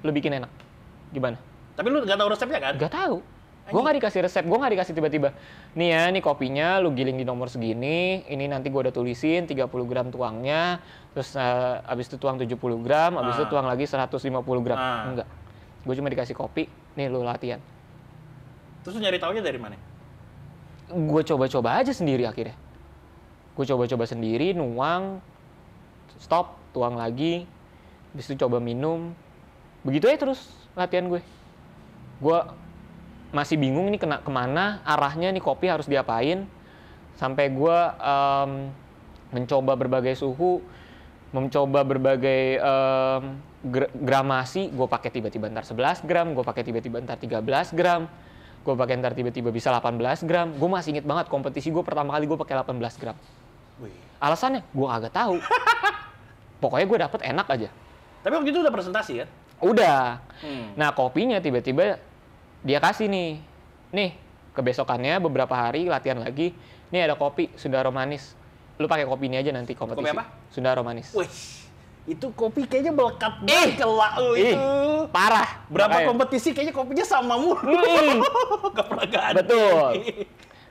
Lu bikin enak. Gimana? Tapi lu nggak tahu resepnya kan? Nggak tahu. Gue nggak dikasih resep, gue nggak dikasih tiba-tiba. Nih ya, nih kopinya lu giling di nomor segini, ini nanti gue udah tulisin 30 gram tuangnya, terus abis itu tuang 70 gram, abis itu tuang lagi 150 gram. Enggak. Gue cuma dikasih kopi, nih lu latihan. Terus lu nyari taunya dari mana? Gue coba-coba aja sendiri akhirnya. Gue coba-coba sendiri, nuang, stop, tuang lagi, abis itu coba minum. Begitu aja terus latihan gue. Gue masih bingung nih kemana arahnya nih kopi harus diapain. Sampai gue mencoba berbagai suhu, mencoba berbagai gramasi. Gue pakai tiba-tiba ntar 11 gram, gue pakai tiba-tiba ntar 13 gram, gue pakai ntar tiba-tiba bisa 18 gram. Gue masih inget banget kompetisi gue pertama kali gue pakai 18 gram. Wih. Alasannya gue agak tahu. Pokoknya gue dapet enak aja. Tapi waktu itu udah presentasi kan? Udah. Nah kopinya tiba-tiba dia kasih nih kebesokannya beberapa hari latihan lagi, nih ada kopi Sundaro Manis, lu pakai kopi ini aja nanti kompetisi. Kopi apa? Sundaro Manis. Wih, itu kopi kayaknya melekat banget ke lu itu. Parah. Berapa makanya. kompetisi kayaknya kopinya sama mulu. Gak pernah ganti. Betul.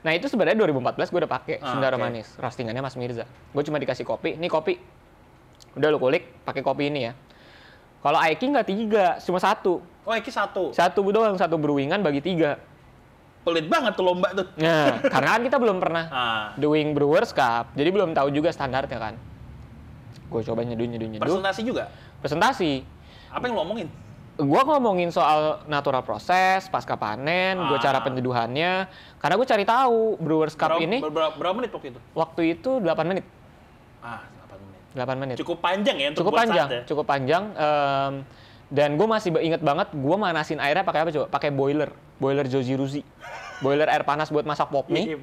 Nah itu sebenarnya 2014 gue udah pakai Sundaro oke. Manis, roastingannya Mas Mirza. Gue cuma dikasih kopi, nih kopi, udah lu kulik, pakai kopi ini ya. Kalau Aiki nggak 3, cuma 1. Oh, Eki 1. 1 doang, 1 brewingan bagi 3. Pelit banget tuh lomba tuh. Nah, karena kan kita belum pernah doing Brewers Cup, jadi belum tahu juga standarnya kan. Gue coba nyeduh. Presentasi juga? Presentasi. Apa yang lo omongin? Gue ngomongin soal natural proses, pasca panen, gue cara penyeduhannya. Karena gue cari tahu Brewers Cup ini. Berapa menit waktu itu? Waktu itu 8 menit. 8 menit. Cukup panjang ya untuk Cukup buat panjang, saat ya? cukup panjang. Dan gue masih inget banget, gue manasin airnya pakai apa coba? Pakai boiler Joji Ruzi. Boiler air panas buat masak pop mie.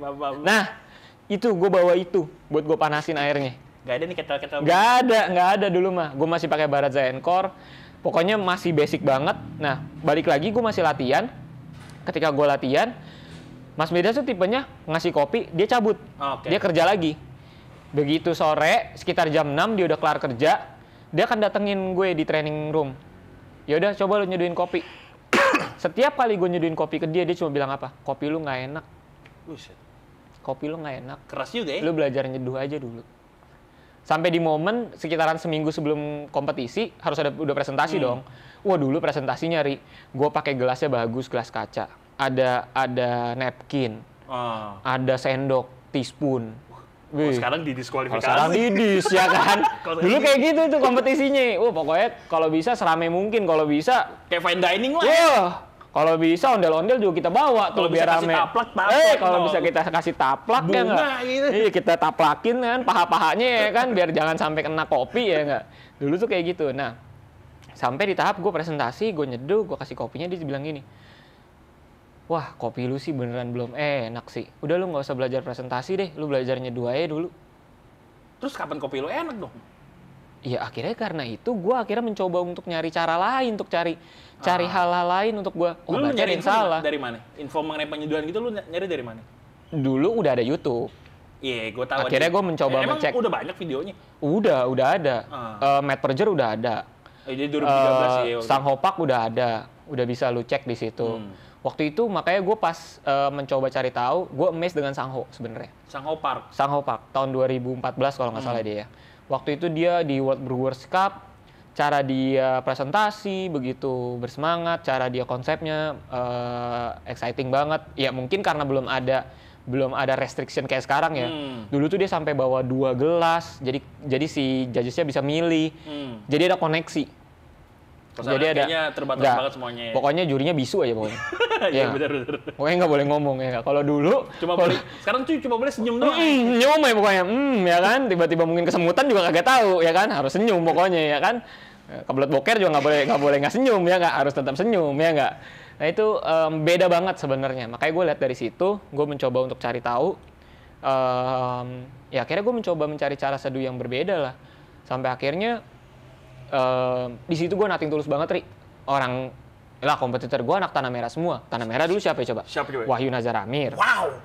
Nah, itu gue bawa itu buat gue panasin airnya. Gak ada nih ketel-ketel? Nggak ada dulu mah. Gue masih pakai Baratza Encore. Pokoknya masih basic banget. Nah, balik lagi gue masih latihan. Ketika gue latihan, Mas Mirza tuh tipenya ngasih kopi, dia cabut. Dia kerja lagi. Begitu sore, sekitar jam 6 dia udah kelar kerja, dia akan datengin gue di training room. Ya udah coba lu nyeduhin kopi. Setiap kali gue nyeduhin kopi ke dia cuma bilang apa? Kopi lu nggak enak. Kopi lu nggak enak. Keras juga ya? Lu belajar nyeduh aja dulu. Sampai di momen sekitaran seminggu sebelum kompetisi harus udah presentasi dong. Wah dulu presentasinya gue pakai gelasnya bagus, gelas kaca. Ada napkin, ada sendok, teaspoon. Sekarang didiskualifikasi. Sekarang didis ya kan. Dulu kayak gitu tuh kompetisinya. Pokoknya kalau bisa seramai mungkin, kalau bisa kayak fine dining lah. Kalau bisa ondel-ondel juga kita bawa tuh biar rame. Kalau bisa kita kasih taplak ya nggak? Gitu. Iya kita taplakin kan paha-pahanya ya kan biar jangan sampai kena kopi ya nggak. Dulu tuh kayak gitu. Nah sampai di tahap gue presentasi, gue nyeduh, gue kasih kopinya, dia bilang gini. Wah, kopi lu sih beneran belum enak sih. Udah lu nggak usah belajar presentasi deh, lu belajar nyeduh aja dulu. Terus kapan kopi lu enak dong? Iya, akhirnya karena itu gue akhirnya mencoba untuk nyari cara lain, untuk cari hal-hal lain untuk gue. Oh, lu nyari info salah. Dari mana? Info mengenai penyeduhan gitu lu nyari dari mana? Dulu udah ada YouTube. Iya, gue tahu. Akhirnya gue mencoba ngecek. Emang udah banyak videonya? Udah ada. Matt Perger udah ada. Jadi 2013 ya. Sang Hopak udah ada, udah bisa lu cek di situ. Waktu itu makanya gue pas mencoba cari tahu, gue amazed dengan Sangho sebenarnya. Sangho Park tahun 2014 kalau nggak salah dia ya. Waktu itu dia di World Brewers Cup, cara dia presentasi begitu bersemangat, cara dia konsepnya exciting banget. Ya mungkin karena belum ada restriction kayak sekarang ya. Dulu tuh dia sampai bawa 2 gelas, jadi si judgesnya bisa milih. Jadi ada koneksi. Jadi ada terbatas banget semuanya. Ya. Pokoknya jurinya bisu aja pokoknya. Iya benar. Pokoknya nggak boleh ngomong ya. Kalau dulu sekarang cuy cuma boleh senyum doang. Senyum ya pokoknya. Ya kan. Tiba-tiba mungkin kesemutan juga kagak tahu ya kan. Harus senyum pokoknya ya kan. Kebelet boker juga nggak boleh nggak senyum ya nggak. Harus tetap senyum ya nggak. Nah itu beda banget sebenarnya. Makanya gue lihat dari situ. Gue mencoba untuk cari tahu. Ya akhirnya gue mencoba mencari cara seduh yang berbeda lah. Sampai akhirnya di situ gue nothing tulus banget, Ri. Orang Lah kompetitor gue anak Tanah Merah semua. Tanah Merah dulu siapa ya coba? Siapa coba? Wahyu Nazar Amir. Wow.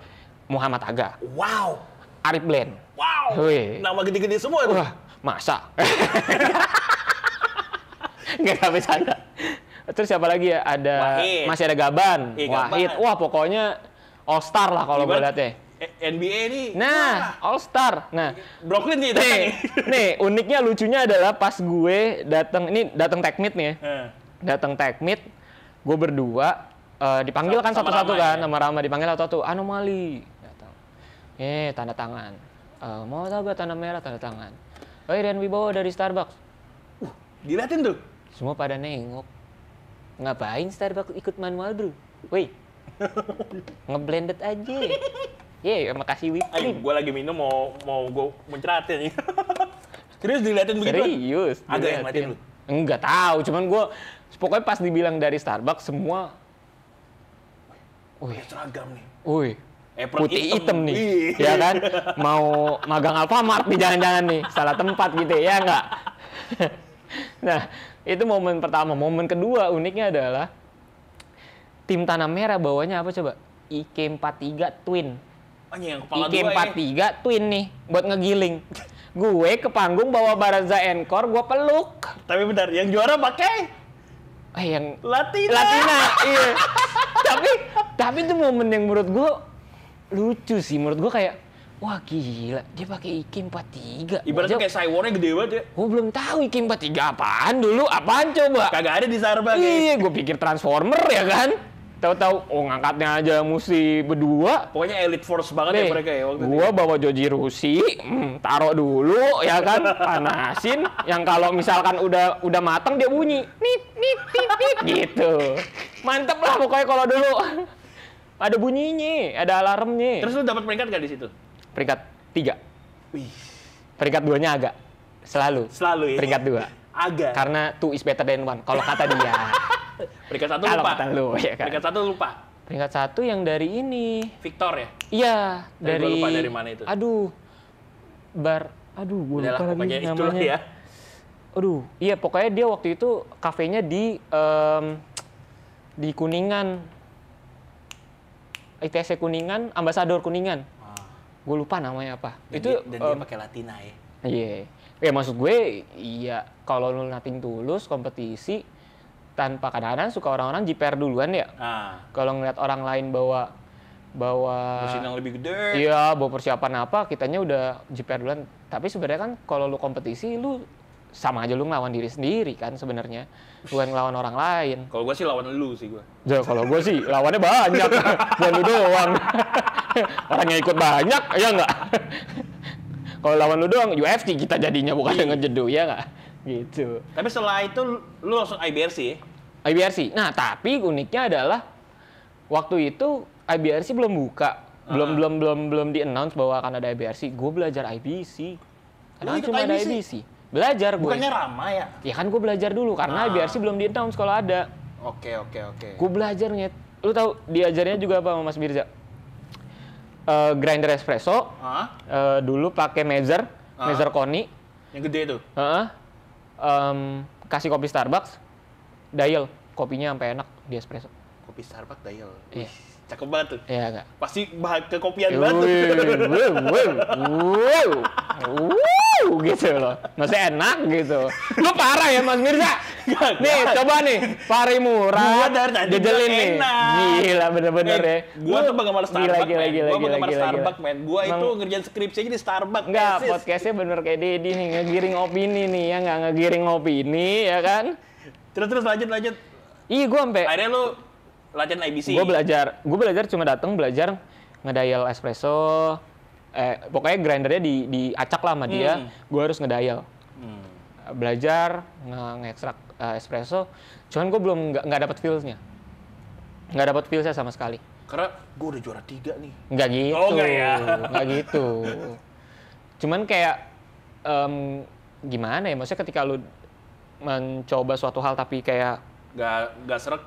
Muhammad Aga. Wow. Arif Blend. Wow. Wih. Nama gede-gede semua tuh. Wah, masa? Nggak bercanda. Terus siapa lagi ya? Ada Wahid. masih ada Gaban, Gaban. Wahid. Wah, pokoknya All Star lah kalau gue lihat ya. NBA nih. Nah, All Star. Nah, Brooklyn nih. nih uniknya lucunya adalah pas gue datang tag meet nih ya. Datang tag meet, gue berdua dipanggil kan Sama satu-satu Rama kan, ya? sama Rama dipanggil satu-satu. Anomali. Datang. Tanda tangan. Mau tau gak tanda merah tanda tangan? Oh, Rian Wibowo dari Starbucks. Diliatin tuh. Semua pada nengok. Ngapain Starbucks ikut manual bro? Woi, ngeblended aja. Makasih whipped Ayo, cream. gue lagi minum mau gue menceratin nih. Terus diliatin begitu? Serius. Ada yang diliatin. matiin lu? Enggak tahu, cuman gue pokoknya pas dibilang dari Starbucks semua. Wih, seragam nih. Wih, Apron putih hitam nih, Wih. ya kan? Mau magang Alfamart nih jangan-jangan nih, salah tempat gitu ya enggak? Nah, itu momen pertama. Momen kedua uniknya adalah tim Tanah Merah bawanya apa coba? IK43 Twin. Yang kepala dua ya. IK43 Twin nih, buat ngegiling. Gue ke panggung bawa Baranza Encore, gue peluk. Tapi bentar, yang juara pakai Yang Latina. iya. tapi itu momen yang menurut gue lucu sih. Menurut gue kayak, wah gila, dia pakai IK43. Ibaratnya kayak Cywornya gede banget ya. Gue belum tahu IK43 apaan dulu, apaan coba? Kagak ada di Starbucks. Iya, gue pikir Transformer ya kan. Tahu-tahu, ngangkatnya aja mesti berdua. Pokoknya elite force banget ya Nih, mereka ya waktu itu. gua bawa Joji Rusi, taruh dulu ya kan, panasin. Yang kalau misalkan udah matang dia bunyi, nit nit nit nit gitu. Mantep lah pokoknya kalau dulu. Ada bunyinya, ada alarmnya. Terus lu dapat peringkat gak di situ? Peringkat 3. Wih, Peringkat 2-nya agak. Selalu selalu ya. peringkat 2. Agak. Karena 2 is better than 1 kalau kata dia. Peringkat 1 Kalau lupa. kata lu ya kan. Peringkat 1 lupa. Peringkat 1 yang dari ini. Victor ya? Iya, Tapi gua lupa dari mana itu. Aduh. Gue lupa lagi pokoknya itulah namanya. ya. Aduh, iya pokoknya dia waktu itu kafenya di Kuningan. ITC Kuningan, Ambasador Kuningan. Gue lupa namanya apa. Dan itu dia pakai Latina ya. iya. Ya maksud gue iya kalau lu nating tulus kompetisi tanpa kadang-kadang suka orang-orang jiper duluan ya. Kalau ngeliat orang lain bawa mesin yang lebih gede. iya, bawa persiapan apa, kitanya udah jiper duluan. Tapi sebenarnya kan kalau lu kompetisi lu sama aja lu ngelawan diri sendiri kan sebenarnya, bukan ngelawan orang lain. Kalau gue sih lawan lu sih gue. Ya kalau gue sih lawannya banyak, bukan lu doang. Orangnya ikut banyak, ya enggak? Kalau lawan lu doang, UFC kita jadinya bukan yang ngejedu, ya enggak? Gitu. Tapi setelah itu lu langsung IBRC ya? IBRC. Nah, tapi uniknya adalah waktu itu IBRC belum buka. Belum di-announce bahwa akan ada IBRC. Gue belajar IBC. Karena ikut cuma ada IBC? IBC. Belajar gue. Bukannya Rama ya? Ya kan gue belajar dulu karena IBRC belum di-announce kalau ada. Oke. Gue belajar nyet. Lu tahu diajarnya juga apa sama Mas Mirza? Grinder espresso. Dulu pakai measure Koni. Yang gede tuh? Kasih kopi Starbucks. Dial. Kopinya sampai enak di espresso. Kopi Starbucks dial. Iya. Cakep banget tuh. Iya enggak? Pasti kekopian banget tuh. Gitu loh. Maksudnya enak gitu. Lu parah ya Mas Mirza. Nih, coba nih. Pari murah. Gua dari tadi Jejelin nih. enak. Gila bener-bener ya. Gua tuh penggemar Starbucks, men. Gua penggemar Starbucks, men. Gua itu Emang- ngerjain skripsi aja di Starbucks. Enggak, persis. podcastnya bener kayak Dedi nih. Ngegiring opini nih ya. Nggak ngegiring opini ya kan. Terus lanjut. Ih, gue sampai Akhirnya lu latihan IBC. gue belajar cuma datang belajar ngedial espresso, pokoknya grindernya diacak lah sama dia, gue harus ngedial. Belajar ngekstrak espresso, cuman gue belum nggak dapat feelsnya sama sekali. Karena gue udah juara 3 nih. Nggak gitu, Oh, nggak ya? nggak gitu. Cuman kayak gimana ya, maksudnya ketika lu mencoba suatu hal tapi kayak Nggak seret.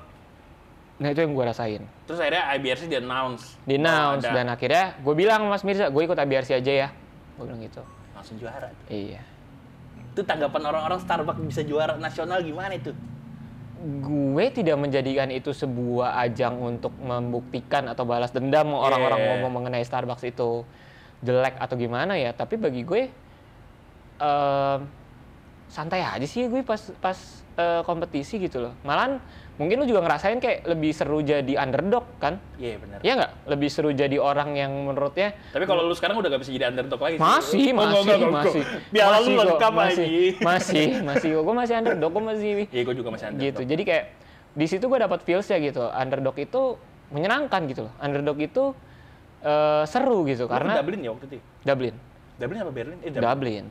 nah itu yang gue rasain. Terus akhirnya IBRC di-announce. Di-announce, Oh, ada. dan akhirnya gue bilang Mas Mirza, gue ikut IBRC aja ya. Gue bilang gitu. Langsung juara. Iya. Itu tanggapan orang-orang Starbucks bisa juara nasional gimana itu? gue tidak menjadikan itu sebuah ajang untuk membuktikan atau balas dendam orang-orang ngomong mengenai Starbucks itu jelek atau gimana ya. Tapi bagi gue santai aja sih gue pas kompetisi gitu loh. Malahan mungkin lu juga ngerasain kayak lebih seru jadi underdog kan? Iya benar. Iya nggak? Lebih seru jadi orang yang menurutnya. Tapi kalau lu sekarang udah gak bisa jadi underdog lagi. Masih. Biar lu lengkap lagi. Masih. Gue masih underdog, gue masih. Iya, gue juga masih underdog. Gitu. Jadi kayak di situ gue dapat feels ya gitu. Underdog itu menyenangkan gitu loh. Underdog itu seru gitu. Karena Dublin ya waktu itu. Dublin Dublin apa Berlin? Dublin.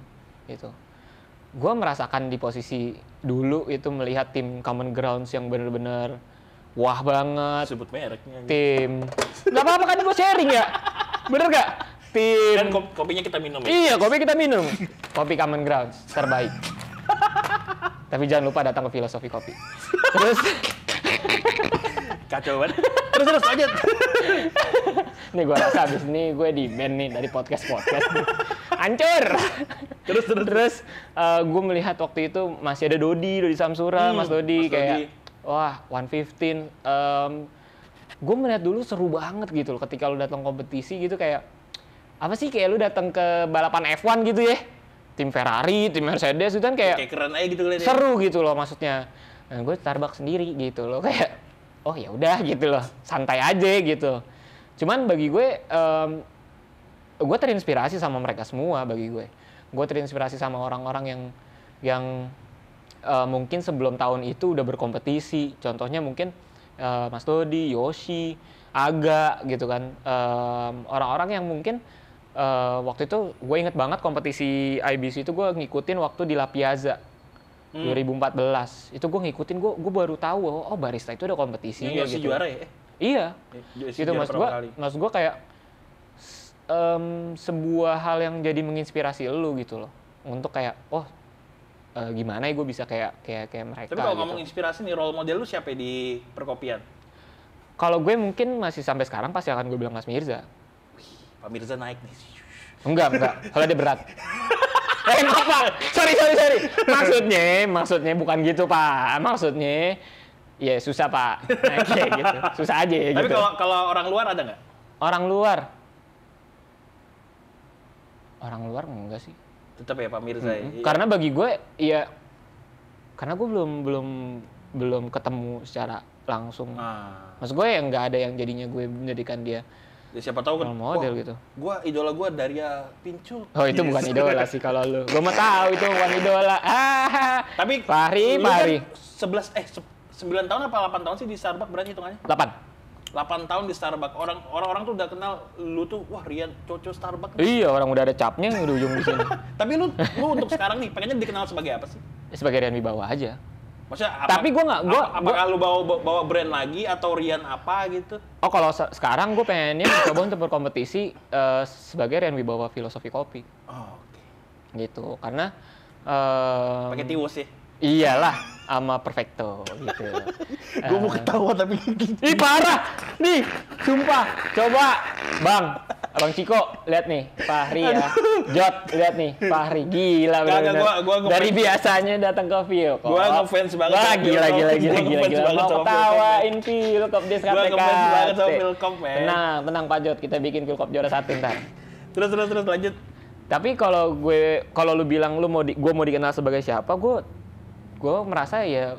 Gitu. Gue merasakan di posisi dulu itu melihat tim Common Grounds yang bener-bener wah banget. Sebut mereknya. Tim. Gak apa-apa kan gue sharing ya? Bener gak? Tim. Dan kopinya kita minum ya? Iya, kopi kita minum. Kopi Common Grounds, terbaik. Tapi jangan lupa datang ke Filosofi Kopi. Terus. Kacau banget. Terus lanjut. Nih gue rasa abis ini gue di-ban nih dari podcast. Hancur. Terus gue melihat waktu itu masih ada Dodi Samsura, Mas Dodi kayak wah 115. Gue melihat dulu seru banget gitu loh ketika lu datang kompetisi gitu kayak apa sih kayak lu datang ke balapan F1 gitu ya. Tim Ferrari, tim Mercedes itu kan kayak keren aja gitu kalian. Seru gitu loh maksudnya. Nah, gue Starbucks sendiri gitu loh kayak oh ya udah gitu loh, santai aja gitu. Cuman bagi gue terinspirasi sama mereka semua bagi gue. Gue terinspirasi sama orang-orang yang mungkin sebelum tahun itu udah berkompetisi. Contohnya mungkin Mas Dodi, Yoshi, Aga gitu kan. Orang-orang yang mungkin waktu itu gue inget banget kompetisi IBC itu gue ngikutin waktu di La Piazza 2014. Itu gue ngikutin, gue baru tahu oh barista itu ada kompetisinya Yoshi gitu. Juara ya? Iya. Yoshi Gitu mas gue kayak sebuah hal yang jadi menginspirasi lu gitu loh. Untuk kayak gimana ya gue bisa kayak mereka. Tapi kalau gitu. ngomong inspirasi nih, role model lu siapa di perkopian? Kalau gue mungkin masih sampai sekarang pasti akan gue bilang Mas Mirza. Pak Mirza naik nih. Enggak. Kalau dia berat. Maaf Pak. Sorry. Maksudnya bukan gitu Pak. Maksudnya ya susah Pak. Nah, kayak gitu. Susah aja gitu. Tapi kalau orang luar ada nggak? Orang luar enggak sih. Tetap ya Pak Mirza ya. Karena bagi gue ya karena gue belum ketemu secara langsung. Maksud gue ya nggak ada yang jadinya gue menjadikan dia ya, siapa tahu kan model gitu. Idola gue Daria Pincul. Oh itu bukan idola sih kalau lu. Gue mah tahu itu bukan idola. Tapi Fahri. Kan 9 tahun apa 8 tahun sih di Starbucks berarti hitungannya? 8 tahun di Starbucks. Orang-orang tuh udah kenal lu tuh, wah Rian Coco Starbucks. Iya, orang udah ada capnya di ujung di sini. Tapi lu untuk sekarang nih pengennya dikenal sebagai apa sih? Sebagai Rian Wibawa aja. Maksudnya tapi gue nggak, apakah lu bawa brand lagi atau Rian apa gitu? Oh kalau sekarang gue pengennya mencoba untuk berkompetisi sebagai Rian Wibawa Filosofi Kopi. Oh, oke. Gitu, karena pakai tiwus ya? Iyalah, sama Perfecto gitu. Gue mau ketawa tapi ih parah nih, sumpah. Coba Abang Ciko lihat nih Fahri ya. Jot lihat nih Fahri, gila bener. Dari biasanya datang ke Phil. Gue ngefans banget. Wah gila. Mau ketawain Phil Kop Des KTK. Gue ngefans banget sama Phil Kop, men. Tenang Pak Jot, kita bikin Phil Kop juara 1 ntar. Terus lanjut. Tapi kalau lu bilang gue mau dikenal sebagai siapa, gue merasa ya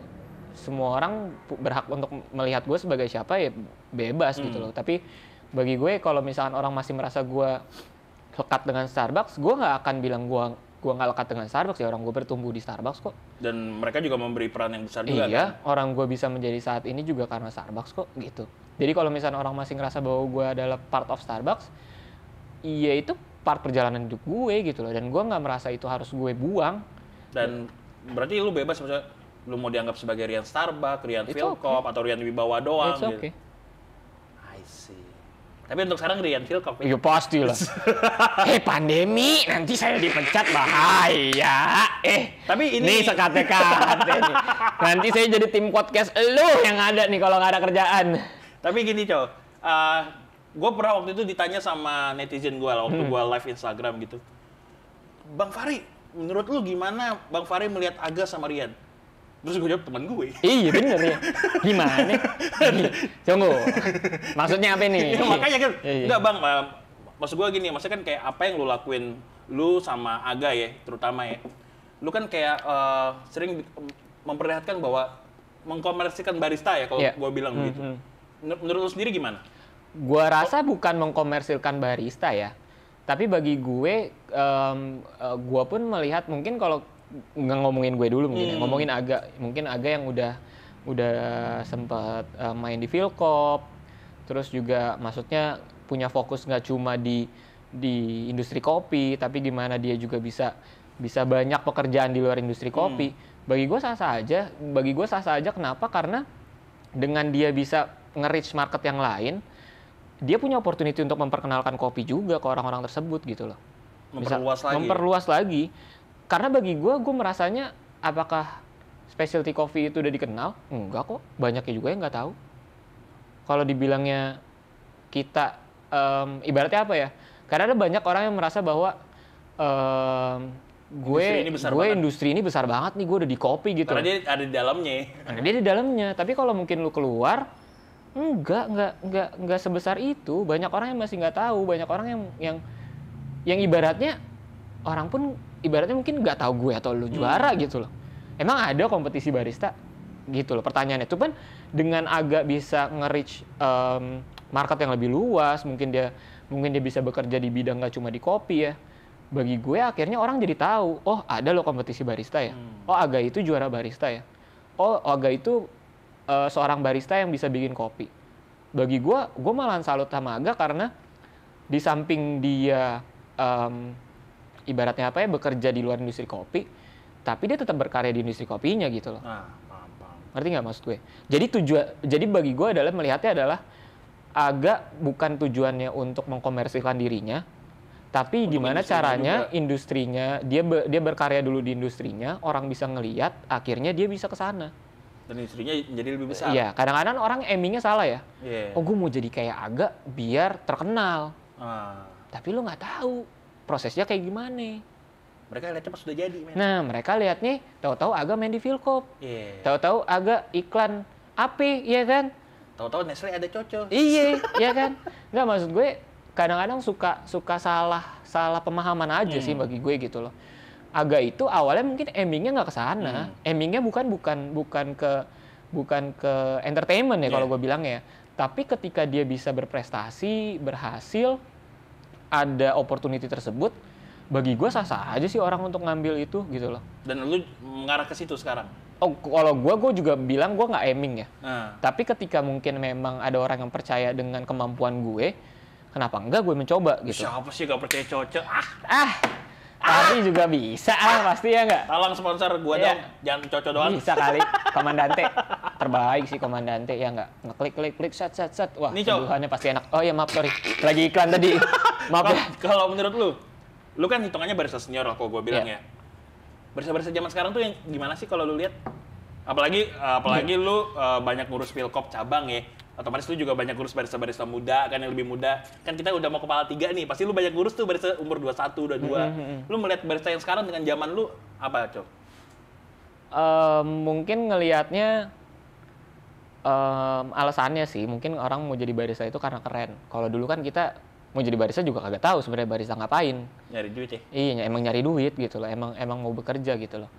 semua orang berhak untuk melihat gue sebagai siapa ya bebas gitu loh. Tapi bagi gue kalau misalkan orang masih merasa gue lekat dengan Starbucks, gue nggak akan bilang gue nggak lekat dengan Starbucks ya. Orang gue bertumbuh di Starbucks kok. Dan mereka juga memberi peran yang besar juga. Iya, kan? orang gue bisa menjadi saat ini juga karena Starbucks kok gitu. Jadi kalau misalkan orang masih ngerasa bahwa gue adalah part of Starbucks, iya itu part perjalanan hidup gue gitu loh. Dan gue nggak merasa itu harus gue buang. Dan berarti lu bebas maksudnya lu mau dianggap sebagai Rian Starbucks, Rian Philkop, atau Rian Wibawa doang gitu. Okay. I see. Tapi untuk sekarang Rian Philkop ya? Iya pasti lah. Pandemi, nanti saya dipecat bahaya. Tapi ini sekate-kate nih. Nanti saya jadi tim podcast lu yang ada nih kalau nggak ada kerjaan. Tapi gini Cow, gue pernah waktu itu ditanya sama netizen gue lah, waktu gue live Instagram gitu. Bang Fahri, menurut lu gimana Bang Fahri melihat Aga sama Rian? Terus gue jawab teman gue. Iya bener ya. Gimana? Tunggu. Maksudnya apa nih? Ya, makanya kan, Iya. enggak bang, maksud gue gini, maksudnya kan kayak apa yang lu lakuin, lu sama Aga ya, terutama ya. Lu kan kayak sering memperlihatkan bahwa mengkomersikan barista ya, kalau Iya. gue bilang begitu. Menurut lu sendiri gimana? Gua rasa bukan mengkomersilkan barista ya. Tapi bagi gue, gua pun melihat mungkin kalau nggak ngomongin gue dulu mungkin ya, ngomongin mungkin Aga yang udah sempat main di Philcop, terus juga maksudnya punya fokus nggak cuma di industri kopi, tapi gimana dia juga bisa banyak pekerjaan di luar industri kopi. Bagi gue sah saja. Kenapa? Karena dengan dia bisa nge-reach market yang lain, dia punya opportunity untuk memperkenalkan kopi juga ke orang-orang tersebut gitu loh. Memperluas lagi. Karena bagi gue merasanya apakah specialty coffee itu udah dikenal? Enggak kok, banyaknya juga yang nggak tahu. Kalau dibilangnya kita, ibaratnya apa ya? Karena ada banyak orang yang merasa bahwa industri ini besar banget nih, gue udah di kopi gitu. Karena dia ada di dalamnya. Karena dia di dalamnya. Tapi kalau mungkin lu keluar, enggak sebesar itu. Banyak orang yang masih nggak tahu. Banyak orang yang ibaratnya orang pun ibaratnya mungkin nggak tahu gue atau lu juara gitu loh. Emang ada kompetisi barista gitu loh. Pertanyaannya itu kan dengan agak bisa nge-reach market yang lebih luas, mungkin dia bisa bekerja di bidang nggak cuma di kopi ya. Bagi gue akhirnya orang jadi tahu, oh ada loh kompetisi barista ya. Oh Aga itu juara barista ya. Oh Aga itu seorang barista yang bisa bikin kopi. Bagi gue malah salut sama Aga karena di samping dia ibaratnya apa ya, bekerja di luar industri kopi, tapi dia tetap berkarya di industri kopinya gitu loh. Paham. Ngerti nggak maksud gue? Jadi bagi gue adalah melihatnya adalah agak bukan tujuannya untuk mengkomersilkan dirinya, tapi untuk gimana caranya juga. Industrinya dia berkarya dulu di industrinya, orang bisa ngelihat, akhirnya dia bisa ke sana. Dan industrinya jadi lebih besar. Iya, kadang-kadang orang aimingnya salah ya. Yeah. Oh gue mau jadi kayak agak biar terkenal. Tapi lu nggak tahu prosesnya kayak gimana. Mereka lihatnya pas sudah jadi, men. Nah, mereka lihatnya tahu-tahu agak main di Philcop. Yeah. Tahu-tahu agak iklan AP, ya kan? Tahu-tahu Nestle ada Coco. Iya, ya kan? Nggak, maksud gue kadang-kadang suka salah pemahaman aja sih bagi gue gitu loh. Agak itu awalnya mungkin aimingnya nggak ke sana. Aimingnya bukan ke entertainment ya kalau gue bilang ya. Tapi ketika dia bisa berprestasi, berhasil, ada opportunity tersebut, bagi gue sah-sah aja sih orang untuk ngambil itu gitu loh. Dan lu mengarah ke situ sekarang? Oh, kalau gue juga bilang gue nggak aiming ya. Tapi ketika mungkin memang ada orang yang percaya dengan kemampuan gue, kenapa enggak gue mencoba gitu. Siapa sih gak percaya Cocok? Tapi juga bisa pasti ya nggak? Tolong sponsor gue dong, jangan Cocok doang. Bisa kali, Komandante. Terbaik sih Komandante, ya nggak? Ngeklik, set. Wah, tuduhannya pasti enak. Oh iya maaf, sorry. Lagi iklan tadi. Maaf ya. Kalau menurut lu kan hitungannya barista senior lah kalau gue bilang ya. Barista-barista zaman sekarang tuh yang gimana sih kalau lu lihat? Apalagi lu banyak ngurus Philcop cabang ya. Otomatis lu juga banyak ngurus barista-barista muda kan, yang lebih muda. Kan kita udah mau kepala 3 nih. Pasti lu banyak ngurus tuh barista umur 21, 22. Lu melihat barista yang sekarang dengan zaman lu apa, Cok? Mungkin ngelihatnya alasannya sih, mungkin orang mau jadi barista itu karena keren. Kalau dulu kan kita mau jadi barista juga kagak tahu sebenarnya barista ngapain. Nyari duit ya? Iya, emang nyari duit gitu loh. Emang mau bekerja gitu loh.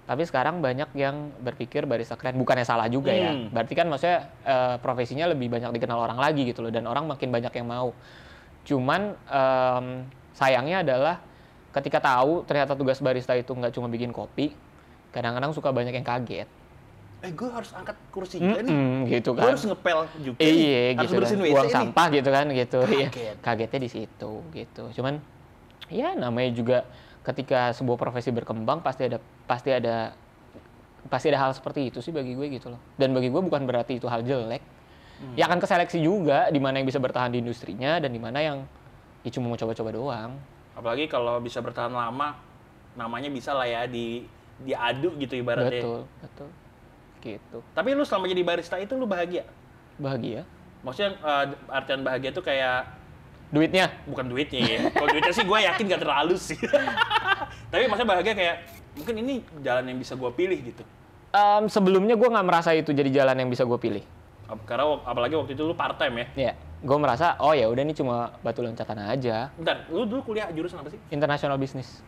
Tapi sekarang banyak yang berpikir barista keren. Bukannya salah juga ya. Berarti kan maksudnya profesinya lebih banyak dikenal orang lagi gitu loh. Dan orang makin banyak yang mau. Cuman sayangnya adalah ketika tahu ternyata tugas barista itu nggak cuma bikin kopi, kadang-kadang suka banyak yang kaget. Gue harus angkat kursi juga nih. Gitu kan. Gue harus ngepel juga. Iya, harus gitu bersihin kan. WC Buang nih. sampah gitu kan, gitu. Kaget. Iya. Kagetnya di situ, gitu. Cuman, ya namanya juga ketika sebuah profesi berkembang pasti ada hal seperti itu sih bagi gue gitu loh. Dan bagi gue bukan berarti itu hal jelek. Ya akan keseleksi juga di mana yang bisa bertahan di industrinya dan di mana yang ya cuma mau coba-coba doang. Apalagi kalau bisa bertahan lama, namanya bisa lah ya diadu gitu ibaratnya. Betul. Gitu. Tapi lu selama jadi barista itu lu bahagia? Bahagia? Maksudnya artian bahagia itu kayak duitnya? Bukan duitnya ya. Kalau duitnya sih gue yakin gak terlalu sih. Tapi maksudnya bahagia kayak mungkin ini jalan yang bisa gue pilih gitu. Sebelumnya gue nggak merasa itu jadi jalan yang bisa gue pilih. Karena apalagi waktu itu lu part time ya. Iya, gue merasa oh ya udah ini cuma batu loncatan aja. Bentar, lu dulu kuliah jurusan apa sih? International business.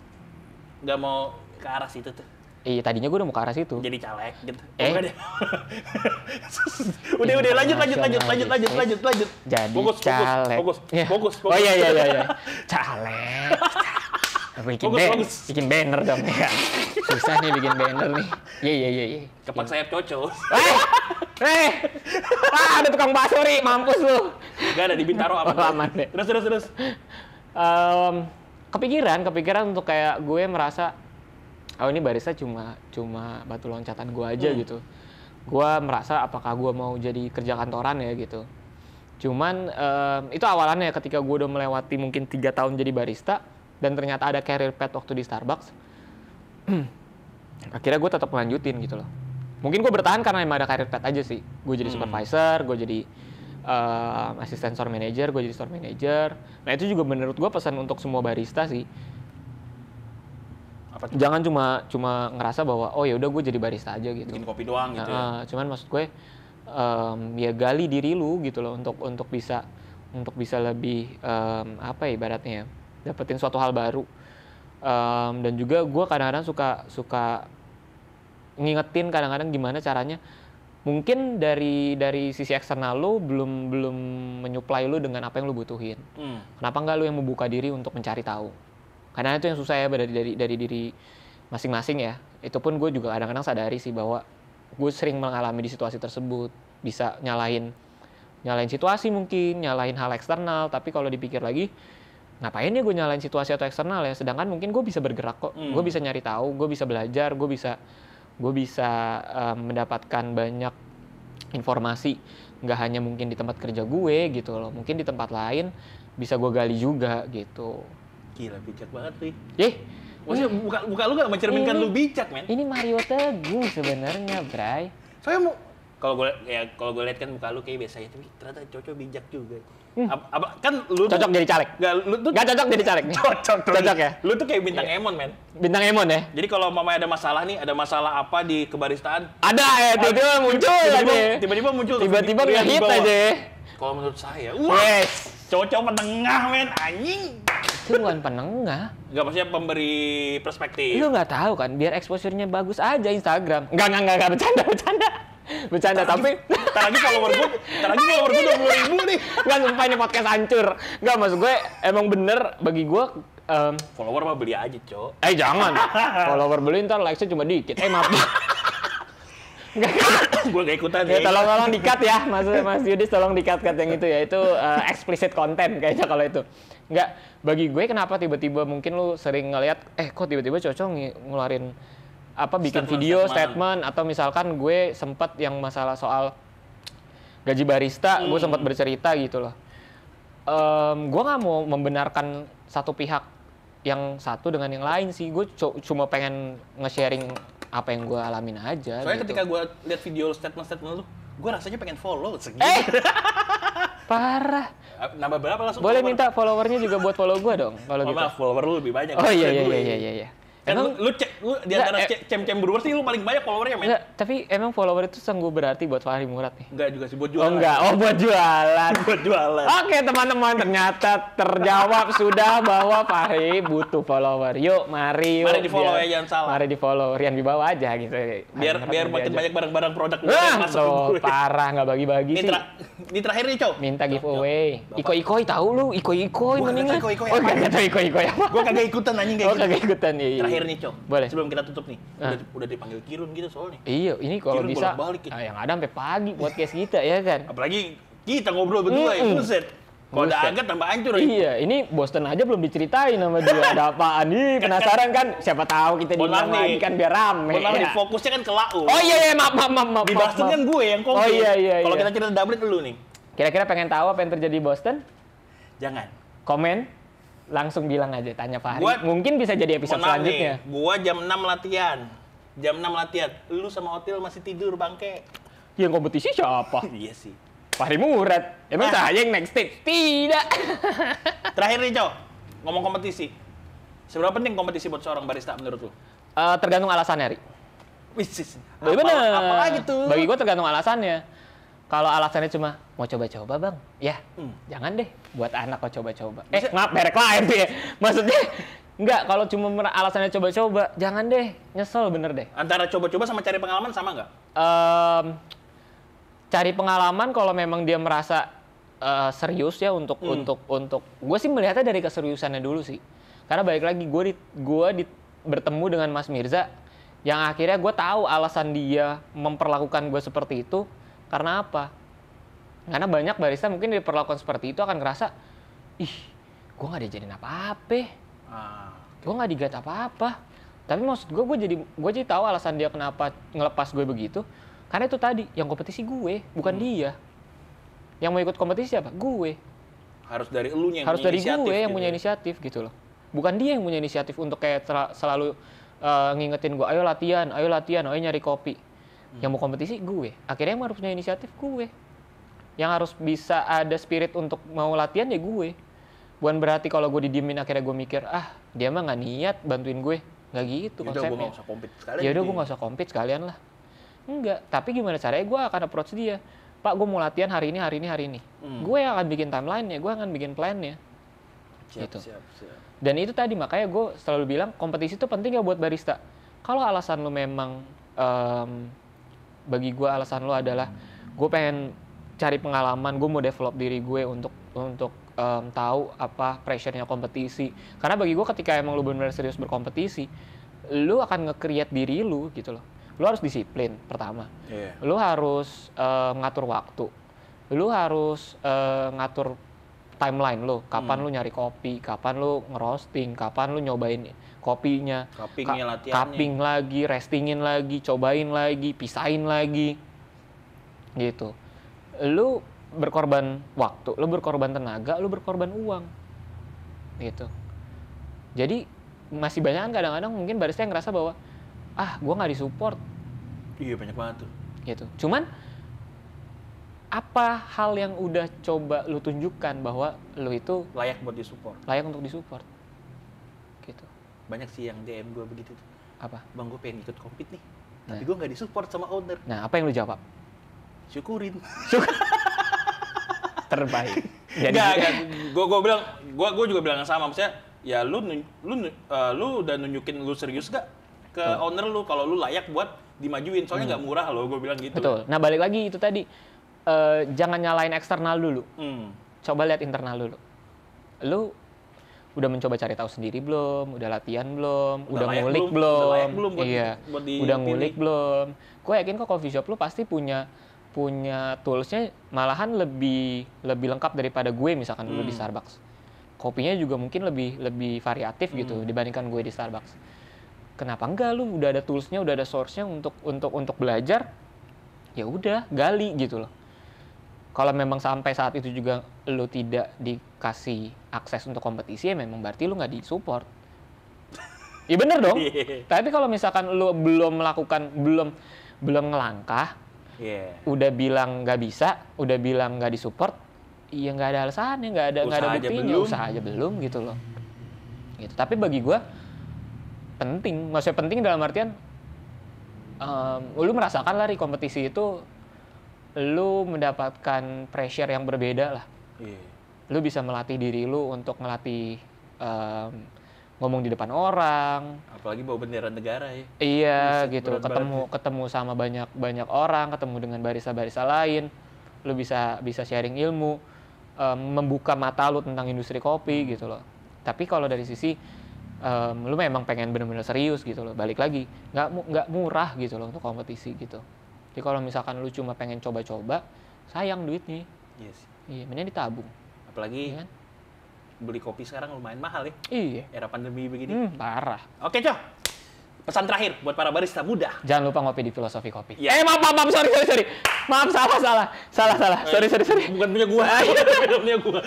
Nggak mau ke arah situ tuh. Iya, tadinya gue udah mau ke arah situ. Jadi caleg gitu. Bukan ya? udah lanjut. Jadi fokus, caleg. Fokus. Oh iya. Caleg. Bikin banner dong ya. Susah nih bikin banner nih. Iya. Kepak sayap coco. Ada tukang bakso ri, mampus lu. Gak ada di Bintaro apa? Aman deh. Terus. Kepikiran untuk kayak gue merasa ini barista cuma batu loncatan gue aja gitu. Gue merasa apakah gue mau jadi kerja kantoran ya gitu. Cuman itu awalannya ketika gue udah melewati mungkin 3 tahun jadi barista dan ternyata ada career path waktu di Starbucks. Akhirnya gue tetap melanjutin gitu loh. Mungkin gue bertahan karena emang ada career path aja sih. Gue jadi supervisor, gue jadi asisten store manager, gue jadi store manager. Nah itu juga menurut gue pesan untuk semua barista sih. Jangan cuma ngerasa bahwa oh ya udah gue jadi barista aja gitu. Bikin kopi doang gitu ya. Cuman maksud gue ya gali diri lu gitu loh untuk bisa lebih ibaratnya ya, dapetin suatu hal baru. Dan juga gue kadang-kadang suka ngingetin kadang-kadang gimana caranya. Mungkin dari sisi eksternal lu belum menyuplai lu dengan apa yang lu butuhin. Kenapa nggak lu yang membuka diri untuk mencari tahu? Karena itu yang susah ya dari diri masing-masing ya. Itu pun gue juga kadang-kadang sadari sih bahwa gue sering mengalami di situasi tersebut. Bisa nyalain situasi mungkin, nyalain hal eksternal. Tapi kalau dipikir lagi, ngapain ya gue nyalain situasi atau eksternal ya? Sedangkan mungkin gue bisa bergerak kok. Gue bisa nyari tahu, gue bisa belajar, gue bisa mendapatkan banyak informasi. Nggak hanya mungkin di tempat kerja gue gitu loh. Mungkin di tempat lain bisa gue gali juga gitu. Gila, bijak banget nih. Maksudnya muka lu gak mencerminkan lu bijak, men. Ini Mario Teguh sebenarnya, Bray. Soalnya kalau gue lihat kan muka lu kayak biasa ya, tapi ternyata cocok bijak juga. Kan lu cocok jadi caleg. Gak cocok jadi caleg. Cocok ya. Lu tuh kayak bintang Emon, men. Bintang Emon ya. Jadi kalau mamanya ada masalah apa di kebaristaan, tiba-tiba muncul aja. Tiba-tiba muncul. Tiba-tiba ngehit aja. Kalau menurut saya, cocok penengah, men, anjing. Itu bukan penengah. Enggak, maksudnya pemberi perspektif. Lu nggak tahu kan, biar exposure-nya bagus aja Instagram. Enggak, bercanda tapi Ntar lagi follower gue 20.000 nih. Enggak, sumpah ini podcast hancur. Enggak, maksud gue emang bener bagi gue follower mah beli aja, Cok. Jangan. Follower beli ntar likes-nya cuma dikit. Maaf. Gue gak ikutan ya. Tolong di-cut ya, Mas Yudis, tolong di-cut yang itu ya. Itu explicit content kayaknya kalau itu. Enggak, bagi gue kenapa tiba-tiba mungkin lu sering ngeliat kok tiba-tiba cocok ngeluarin bikin video statement atau misalkan gue sempet yang masalah soal gaji barista, gue sempat bercerita gitu loh. Gue nggak mau membenarkan satu pihak yang satu dengan yang lain sih. Gue cuma pengen nge-sharing apa yang gue alamin aja. Soalnya gitu. ketika gue lihat video statement lu, gue rasanya pengen follow segitu. Parah. Nambah berapa langsung? Boleh minta followernya juga buat follow gue dong kalau gitu. Maaf, follower lu lebih banyak. Oh iya. Kan lu di antara cem-cem brewers sih lu paling banyak followernya, men. Enggak, tapi emang follower itu sungguh berarti buat Fahri Murad nih. Enggak juga sih, buat jualan. Oh enggak, buat jualan. Buat jualan. Oke, teman-teman, ternyata terjawab sudah bahwa Fahri butuh follower. Yuk, mari di-follow ya, jangan salah. Mari di-follow, Rian di bawah aja gitu. Biar makin banyak barang-barang produk masuk gue. Parah, nggak bagi-bagi sih. Ini terakhir nih, Cow. Minta giveaway. Iko-ikoi tahu lu, iko-ikoi mendingan. Oh, enggak tahu iko-ikoi apa. Gua kagak ikutan anjing kayak gitu. Oh, kagak ikutan ya. Terakhir nih, Cow. Boleh. Sebelum kita tutup nih. Udah dipanggil Kirun gitu soalnya. Iya, ini kalau Kirun bisa ya. Yang ada sampai pagi podcast kita ya kan. Apalagi kita ngobrol berdua ya, buset. Kalau ada Agat tambah hancur ya. Iya, ini Boston aja belum diceritain sama dia. Ada apaan nih? Penasaran kan? Siapa tahu kita diundang lagi kan biar rame. Nih, fokusnya kan ke Lau. Oh iya, maaf. Di Boston kan gue yang komplit. Oh iya. Kalau kita cerita Dublin lu nih. Kira-kira pengen tahu apa yang terjadi di Boston? Jangan. Komen. Langsung bilang aja, tanya Fahri. Mungkin bisa jadi episode selanjutnya. Gua jam 6 latihan. Lu sama Otil masih tidur, bangke. Yang kompetisi siapa? Iya sih. Fahri Murad. Emang saya yang next stage? Tidak. Terakhir nih, Cow. Ngomong kompetisi. Seberapa penting kompetisi buat seorang barista menurut lu? Tergantung alasannya, Ri. Wisis. Bener. Apalagi tuh? Bagi gue tergantung alasannya. Kalau alasannya cuma mau coba-coba bang, ya jangan deh buat anak kok coba-coba. Maaf merek lain tuh ya. Maksudnya enggak, kalau cuma alasannya coba-coba, jangan deh, nyesel bener deh. Antara coba-coba sama cari pengalaman sama nggak? Cari pengalaman kalau memang dia merasa serius ya untuk gue sih melihatnya dari keseriusannya dulu sih. Karena balik lagi gue bertemu dengan Mas Mirza yang akhirnya gue tahu alasan dia memperlakukan gue seperti itu karena apa? Karena banyak barista mungkin diperlakukan seperti itu akan ngerasa, ih, gue nggak diajarin apa-apa, gue nggak digat apa-apa. Tapi maksud gue jadi tahu alasan dia kenapa ngelepas gue begitu. Karena itu tadi, yang kompetisi gue, bukan dia. Yang mau ikut kompetisi siapa? Gue. Harus dari elunya yang harus punya dari inisiatif. Gue yang gitu punya ya. inisiatif gitu loh. Bukan dia yang punya inisiatif untuk kayak selalu ngingetin gue, ayo latihan, ayo nyari kopi. Yang mau kompetisi gue. Akhirnya yang harus punya inisiatif gue. Yang harus bisa ada spirit untuk mau latihan ya gue. Bukan berarti kalau gue didiemin akhirnya gue mikir, dia mah nggak niat bantuin gue. Nggak gitu konsepnya. Yaudah gue nggak usah compete sekalian. Yaudah gue nggak usah compete sekalian lah. Enggak, tapi gimana caranya gue akan approach dia. Pak, gue mau latihan hari ini. Gue yang akan bikin timeline-nya, gue akan bikin plan-nya. Gitu. Siap. Dan itu tadi, makanya gue selalu bilang, kompetisi itu penting ya buat barista. Kalau alasan lu memang, bagi gue alasan lu adalah, gue pengen cari pengalaman, gue mau develop diri gue untuk tahu apa pressure-nya kompetisi. Karena bagi gue ketika emang lu benar-benar serius berkompetisi, lu akan nge-create diri lu gitu loh. Lu harus disiplin pertama. Lu harus ngatur waktu. Lu harus ngatur timeline lu. Kapan lu nyari kopi, kapan lu ngerosting, kapan lu nyobain kopinya. Cupping lagi, restingin lagi, cobain lagi, pisahin lagi. Gitu. Lu berkorban waktu, lu berkorban tenaga, lu berkorban uang. Gitu. Jadi masih banyak kan kadang-kadang mungkin barista yang ngerasa bahwa gue nggak disupport. Iya banyak banget tuh. Gitu. Cuman apa hal yang udah coba lu tunjukkan bahwa lu itu layak buat disupport? Layak untuk disupport. Gitu. Banyak sih yang DM gue begitu tuh. Apa? Bang, gue pengen ikut compete nih, tapi gue nggak disupport sama owner. Nah, apa yang lu jawab? Syukurin. Terbaik. Jadi gue juga bilang yang sama, maksudnya ya lu udah nunjukin lu serius gak ke owner lu kalau lu layak buat dimajuin, soalnya nggak murah loh, gue bilang gitu. Betul. Nah balik lagi itu tadi, jangan nyalain eksternal dulu, coba lihat internal dulu. Lu udah mencoba cari tahu sendiri belum, udah latihan belum, udah ngulik belum, udah ngulik belum. Gue yakin kok coffee shop lu pasti punya toolsnya malahan lebih lengkap daripada gue misalkan dulu di Starbucks. Kopinya juga mungkin lebih variatif gitu dibandingkan gue di Starbucks. Kenapa enggak lu udah ada toolsnya, udah ada source-nya untuk belajar? Ya udah, gali gitu loh. Kalau memang sampai saat itu juga lu tidak dikasih akses untuk kompetisi, ya memang berarti lu nggak disupport. Iya bener dong. Tapi kalau misalkan lu belum ngelangkah, udah bilang nggak bisa, udah bilang nggak disupport, iya nggak ada alasannya, nggak ada buktinya, usaha aja belum gitu loh. Gitu. Tapi bagi gue penting, maksudnya penting dalam artian lu merasakan lah di kompetisi itu lu mendapatkan pressure yang berbeda lah. Lu bisa melatih diri lu untuk ngelatih ngomong di depan orang, apalagi bawa bendera negara ya. Iya gitu, ketemu sama banyak orang, ketemu dengan barista-barista lain, lu bisa sharing ilmu, membuka mata lu tentang industri kopi gitu loh. Tapi kalau dari sisi lu memang pengen benar-benar serius gitu loh, balik lagi nggak murah gitu loh untuk kompetisi gitu. Jadi kalau misalkan lu cuma pengen coba-coba, sayang duitnya. Iya, mending ditabung. Apalagi beli kopi sekarang lumayan mahal ya. Iya. Era pandemi begini. Parah. Oke, Cok. Pesan terakhir buat para barista muda. Jangan lupa ngopi di Filosofi Kopi. Ya. Maaf, sorry. Maaf, salah. Sorry. Bukan punya gua. Bukan punya gua.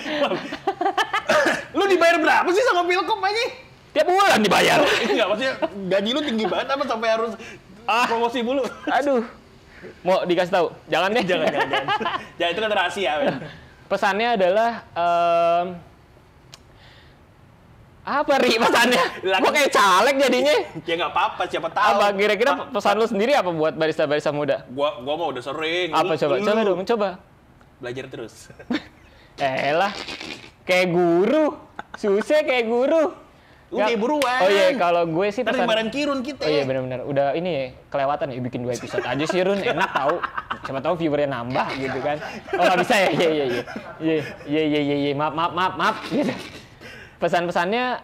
Lu dibayar berapa sih sama Pilkom aja? Tiap bulan dibayar. Enggak, maksudnya gaji lu tinggi banget apa sampai harus promosi mulu? Aduh. Mau dikasih tahu? Jangan deh. Jangan. Ya itu kan rahasia, men. Pesannya adalah Apa Ri pesannya? Gua kayak caleg jadinya. Ya nggak apa-apa, siapa tahu. Apa kira-kira pesan lu sendiri apa buat barista-barista muda? Gua mau udah sering. Apa coba? Coba dong, coba. Belajar terus. Elah. Kayak guru. Susah kayak guru. Udah buruan. Oh iya, kalau gue sih pesan. Dimarahin Kirun kita. Oh iya benar-benar. Udah ini ya, kelewatan ya bikin 2 episode aja sih Run. Enak tahu. Siapa tahu viewernya nambah gitu kan. Oh nggak bisa ya? Iya. Maaf. Gitu. Pesan-pesannya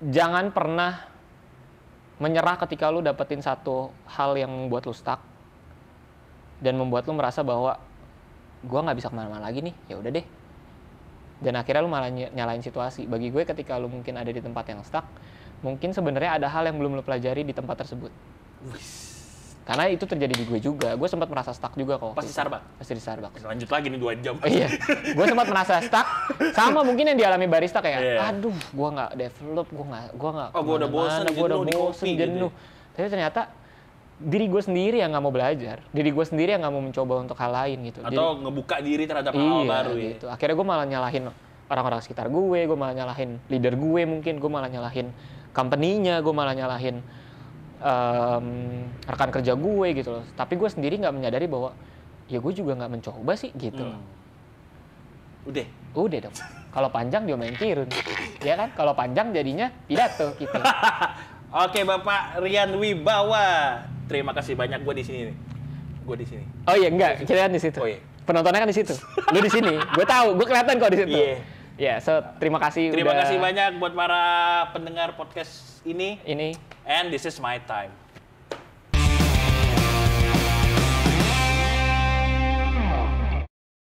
jangan pernah menyerah ketika lu dapetin satu hal yang membuat lu stuck dan membuat lu merasa bahwa gua nggak bisa kemana-mana lagi nih. Ya udah deh. Dan akhirnya lu malah nyalain situasi. Bagi gue ketika lu mungkin ada di tempat yang stuck, mungkin sebenarnya ada hal yang belum lu pelajari di tempat tersebut. Karena itu terjadi di gue juga. Gue sempat merasa stuck juga kok. Pas di Starbucks? Pas di Starbucks. Lanjut lagi nih 2 jam. Iya. Gue sempat merasa stuck. Sama mungkin yang dialami barista kayak, aduh, gue nggak develop, gue nggak. Oh, gue udah bosen, jenuh. Tapi ternyata diri gue sendiri yang nggak mau belajar, diri gue sendiri yang nggak mau mencoba untuk hal lain gitu. Atau ngebuka diri terhadap hal baru gitu. Akhirnya gue malah nyalahin orang-orang sekitar gue malah nyalahin leader gue mungkin, gue malah nyalahin company-nya, gue malah nyalahin rekan kerja gue gitu loh. Tapi gue sendiri nggak menyadari bahwa ya gue juga nggak mencoba sih gitu loh. Udah dong. Kalau panjang dia main Kirun, ya kan? Kalau panjang jadinya pidato kita. Oke, Bapak Rian Wibawa. Terima kasih banyak, gue di sini nih. Gue di sini. Oh iya, enggak, kita kan di situ. Oh iya. Penontonnya kan di situ. Lu di sini. Gue tahu, gue kelihatan kok di situ. Iya. Ya, so terima kasih Terima kasih banyak buat para pendengar podcast ini. Ini. And this is my time.